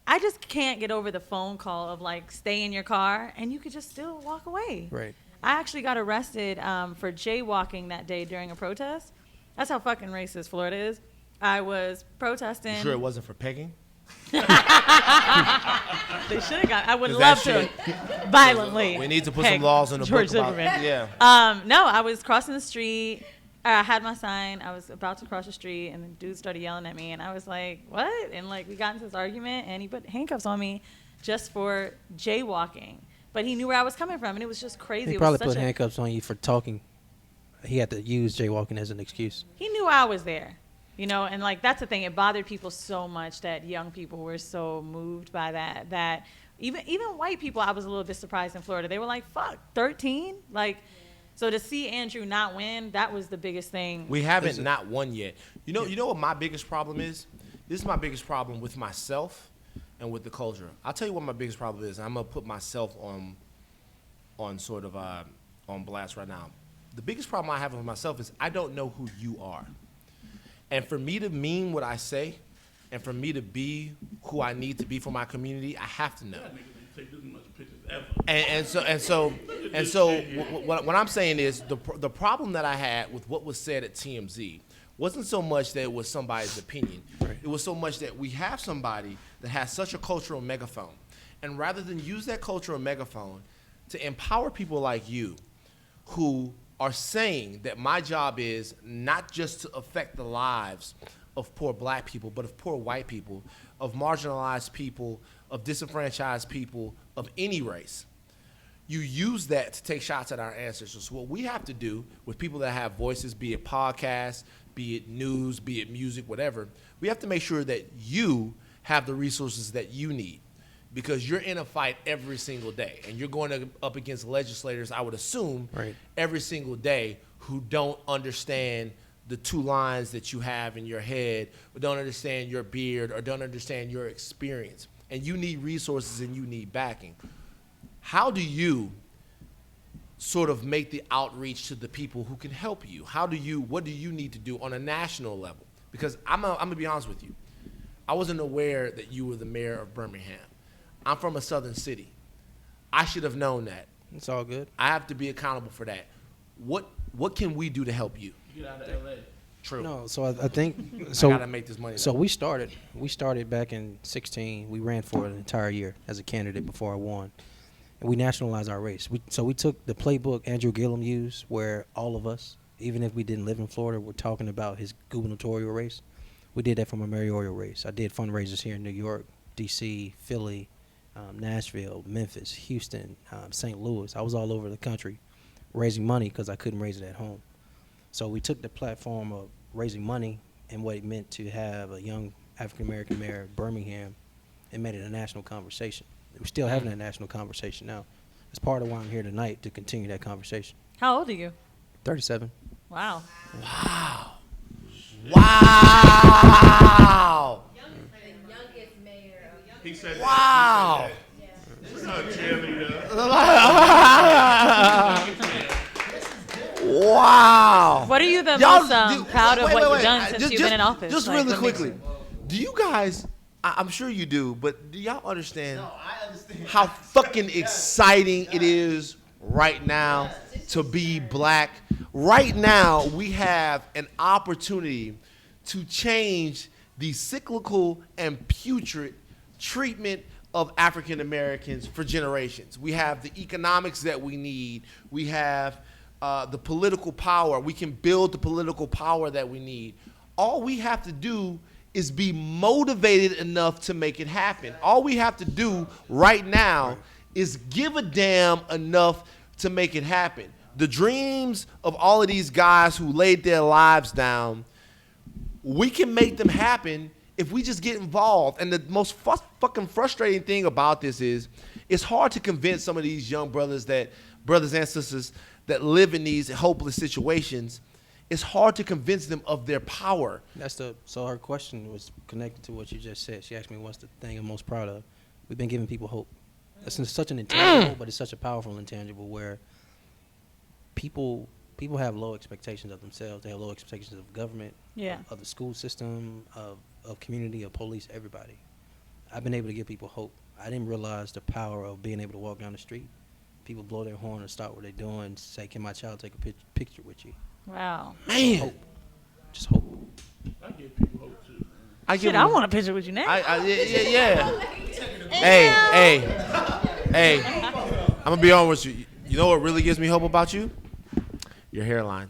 I just can't get over the phone call of like, stay in your car, and you could just still walk away. Right. I actually got arrested for jaywalking that day during a protest. That's how fucking racist Florida is. I was protesting. You sure it wasn't for pegging? They should have got. I would Is love that to violently. We need to put peg some laws in the George book about Zimmerman. yeah. No, I was crossing the street. I had my sign. I was about to cross the street, and the dude started yelling at me, and I was like, "What?" And like we got into this argument, and he put handcuffs on me just for jaywalking. But he knew where I was coming from, and it was just crazy. He It probably was such put handcuffs on you for talking. He had to use jaywalking as an excuse. He knew I was there, and like that's the thing. It bothered people so much that young people were so moved by that even white people, I was a little bit surprised in Florida. They were like, "Fuck, 13?" Like, so to see Andrew not win, that was the biggest thing. We haven't not won yet. You know what my biggest problem is? This is my biggest problem with myself and with the culture. I'll tell you what my biggest problem is. I'm gonna put myself on sort of on blast right now. The biggest problem I have with myself is I don't know who you are. And for me to mean what I say, and for me to be who I need to be for my community, I have to know. That nigga didn't take this much pictures ever. And so what I'm saying is the problem that I had with what was said at TMZ wasn't so much that it was somebody's opinion. Right. It was so much that we have somebody that has such a cultural megaphone. And rather than use that cultural megaphone to empower people like you who are saying that my job is not just to affect the lives of poor black people, but of poor white people, of marginalized people, of disenfranchised people, of any race. You use that to take shots at our ancestors. So what we have to do with people that have voices, be it podcasts, be it news, be it music, whatever, we have to make sure that you have the resources that you need. Because you're in a fight every single day, and you're going up against legislators, I would assume, Right. every single day who don't understand the two lines that you have in your head, or don't understand your beard, or don't understand your experience. And you need resources and you need backing. How do you sort of make the outreach to the people who can help you? What do you need to do on a national level? Because I'm gonna be honest with you. I wasn't aware that you were the mayor of Birmingham. I'm from a southern city. I should have known that. It's all good. I have to be accountable for that. What can we do to help you? Get out of LA. True. No, so I think I so. gotta make this money. So though. we started back in 16. We ran for an entire year as a candidate before I won. And we nationalized our race. We took the playbook Andrew Gillum used, where all of us, even if we didn't live in Florida, were talking about his gubernatorial race. We did that for my mayoral race. I did fundraisers here in New York, D.C., Philly, Nashville, Memphis, Houston, St. Louis. I was all over the country raising money because I couldn't raise it at home. So we took the platform of raising money and what it meant to have a young African-American mayor of Birmingham and made it a national conversation. We're still having that national conversation now. It's part of why I'm here tonight, to continue that conversation. How old are you? 37. Wow. Wow. The youngest mayor of He said Wow. He's not a cheerleader. Wow. Wow. What are you the Y'all most proud of wait, what wait, you've done wait. since you've been in office? Just Like, really what makes quickly, do you guys? I'm sure you do, but do y'all understand No, I understand. how fucking exciting it is right now to be black? Right now, we have an opportunity to change the cyclical and putrid treatment of African Americans for generations. We have the economics that we need. We have the political power. We can build the political power that we need. All we have to do is be motivated enough to make it happen. All we have to do right now is give a damn enough to make it happen. The dreams of all of these guys who laid their lives down, we can make them happen if we just get involved. And the most fucking frustrating thing about this is it's hard to convince some of these young brothers and sisters that live in these hopeless situations. It's hard to convince them of their power. So her question was connected to what you just said. She asked me, what's the thing I'm most proud of? We've been giving people hope. It's such an intangible, but it's such a powerful intangible where people have low expectations of themselves. They have low expectations of government, Yeah. of the school system, of community, of police, everybody. I've been able to give people hope. I didn't realize the power of being able to walk down the street. People blow their horn or stop what they're doing, say, can my child take a picture with you? Wow. Man. Hope. Just hope. I give people hope too. Shit, I want a picture with you now. Yeah. Hey. I'm gonna be honest with you. You know what really gives me hope about you? Your hairline.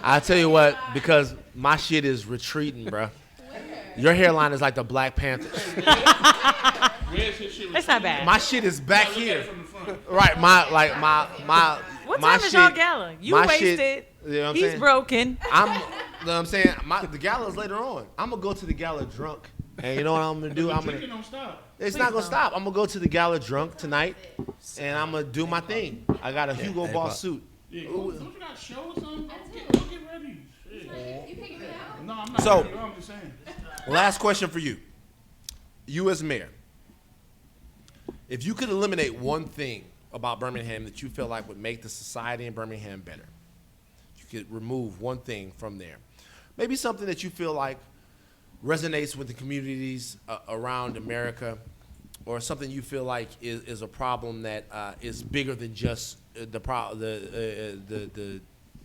I tell you what, because my shit is retreating, bro. Your hairline is like the Black Panthers. Where's his shit? That's not bad. My shit is back here. From the front. Right, my What my time is shit- y'all gala? You my wasted. shit- you know what I'm He's saying? broken. You know what I'm saying? The gala is later on. I'm gonna go to the gala drunk. And you know what I'm gonna do? Drinking don't stop. It's not gonna stop. I'm gonna go to the gala drunk tonight, and I'm gonna do my thing. I got a Hugo Boss suit. Yeah, don't you got a show or something? Go get ready. Shit. You kicking me out? No, I'm not. So- No, I'm just saying. Last question for you. You as mayor, if you could eliminate one thing about Birmingham that you feel like would make the society in Birmingham better, you could remove one thing from there. Maybe something that you feel like resonates with the communities around America, or something you feel like is a problem that is bigger than just the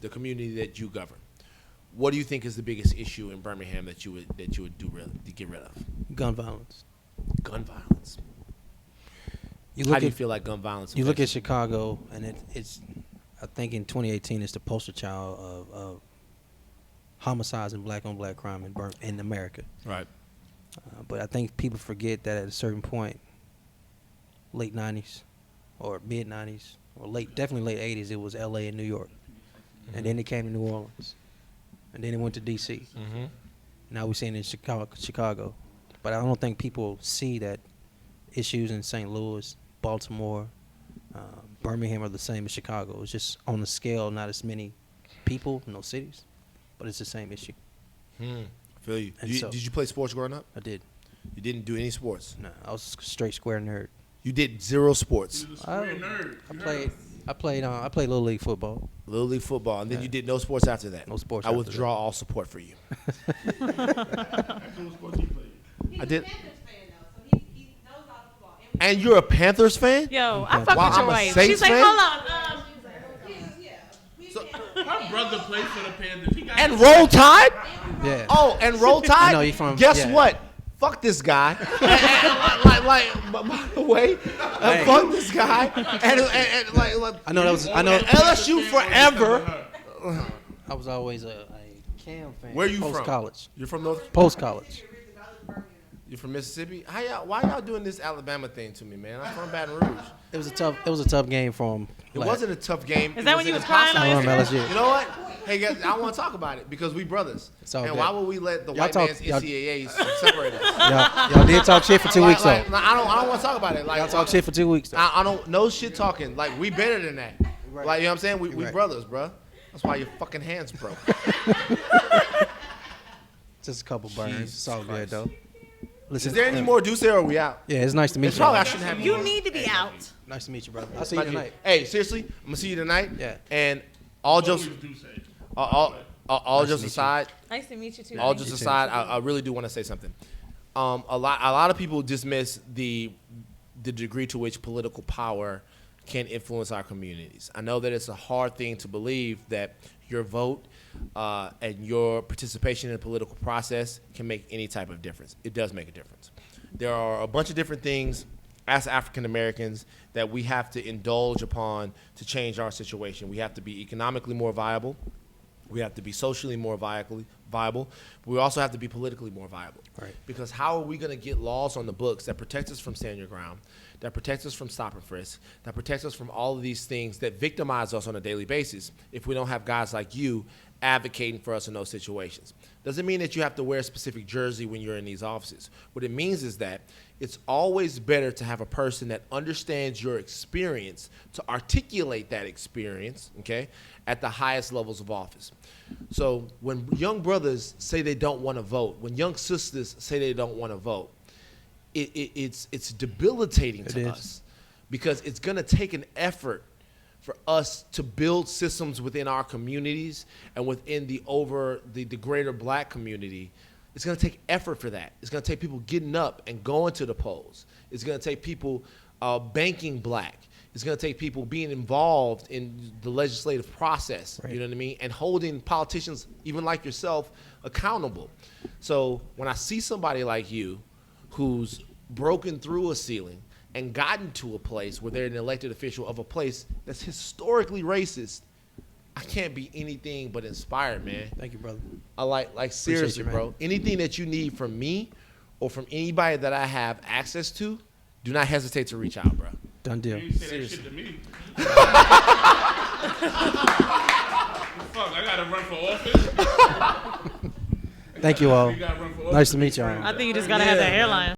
community that you govern. What do you think is the biggest issue in Birmingham that you would to get rid of? Gun violence. Gun violence. How do you feel like gun violence? You look at affects Chicago, and it's I think in 2018 it's the poster child of homicides and black-on-black crime in America. right. But I think people forget that at a certain point, late 90s or mid 90s or definitely late 80s, it was L.A. and New York, and then it came to New Orleans, and then it went to D.C. Mm-hmm. Now we're seeing it in Chicago, but I don't think people see that issues in St. Louis, Baltimore, Birmingham are the same as Chicago. It's just on the scale, not as many people in those cities, but it's the same issue. Feel you. And Did you play sports growing up? I did. You didn't do any sports. No, I was a straight square nerd. You did zero sports. He's a square nerd. I played little league football. Little league football, and then you did no sports after that. No sports I after withdraw all support for you. That's what sports he played. He's I did- a Panthers fan though, so he knows all the football. And you're a Panthers fan? Yo, I fuck Wow, with your I'm a wife. Saints She's like, fan? hold on. My brother played for the Panthers. He got And Roll Tide? Yeah. Oh, and Roll Tide? I know you from- Guess yeah. what? Fuck this guy. But by the way, Hey. fuck this guy. And like, I know that was. I know. LSU forever. I was always a Cam fan. Where you post from? college. You're from North? Post college. You're from Mississippi? Why y'all doing this Alabama thing to me, man? I'm from Baton Rouge. It was a tough game for him. It wasn't a tough game. Is It that when you an was crying on impossible game. LSU? You know what? Hey, guys, I want to talk about it because we brothers. It's all And good. why would we let the Y'all white talk- man's y'all- NCAAs separate us? Y'all did talk shit for 2 weeks though. I don't want to talk about it. Like, Y'all talk shit for 2 weeks though. I don't no shit talking. Like we better than that. Right. Like you know what I'm saying? We Right. brothers, bro. That's why your fucking hands broke. Just a couple burns. Jesus It's all good Christ. though. Listen, Is there any more Deuce or are we out? Yeah, it's nice to meet It's you. probably I shouldn't have You need to be out. Nice to meet you, brother. I'll see you tonight. Hey, seriously, I'm gonna see you tonight. Yeah. And all jokes, Always do say. all Nice to jokes meet you. aside, Nice to meet you too. all Thank just you. aside, I really do want to say something. A lot of people dismiss the degree to which political power can influence our communities. I know that it's a hard thing to believe that your vote and your participation in the political process can make any type of difference. It does make a difference. There are a bunch of different things as African Americans that we have to indulge upon to change our situation. We have to be economically more viable. We have to be socially more viable. But we also have to be politically more viable. Right. Because how are we going to get laws on the books that protect us from stand your ground, that protect us from stop and frisk, that protect us from all of these things that victimize us on a daily basis if we don't have guys like you advocating for us in those situations? Doesn't mean that you have to wear a specific jersey when you're in these offices. What it means is that it's always better to have a person that understands your experience to articulate that experience, okay, at the highest levels of office. So when young brothers say they don't want to vote, when young sisters say they don't want to vote, it's debilitating to us because it's going to take an effort for us to build systems within our communities and within the greater black community. It's going to take effort for that. It's going to take people getting up and going to the polls. It's going to take people banking black. It's going to take people being involved in the legislative process, Right. you know what I mean, and holding politicians, even like yourself, accountable. So when I see somebody like you who's broken through a ceiling and gotten to a place where they're an elected official of a place that's historically racist, I can't be anything but inspired, man. Thank you, brother. I like seriously, you, man. bro. Anything that you need from me or from anybody that I have access to, do not hesitate to reach out, bro. Done deal. You ain't say that shit to me. Fuck, I gotta run for office. Thank you all. You gotta run for office. Nice to meet y'all. I think you just gotta have that hairline.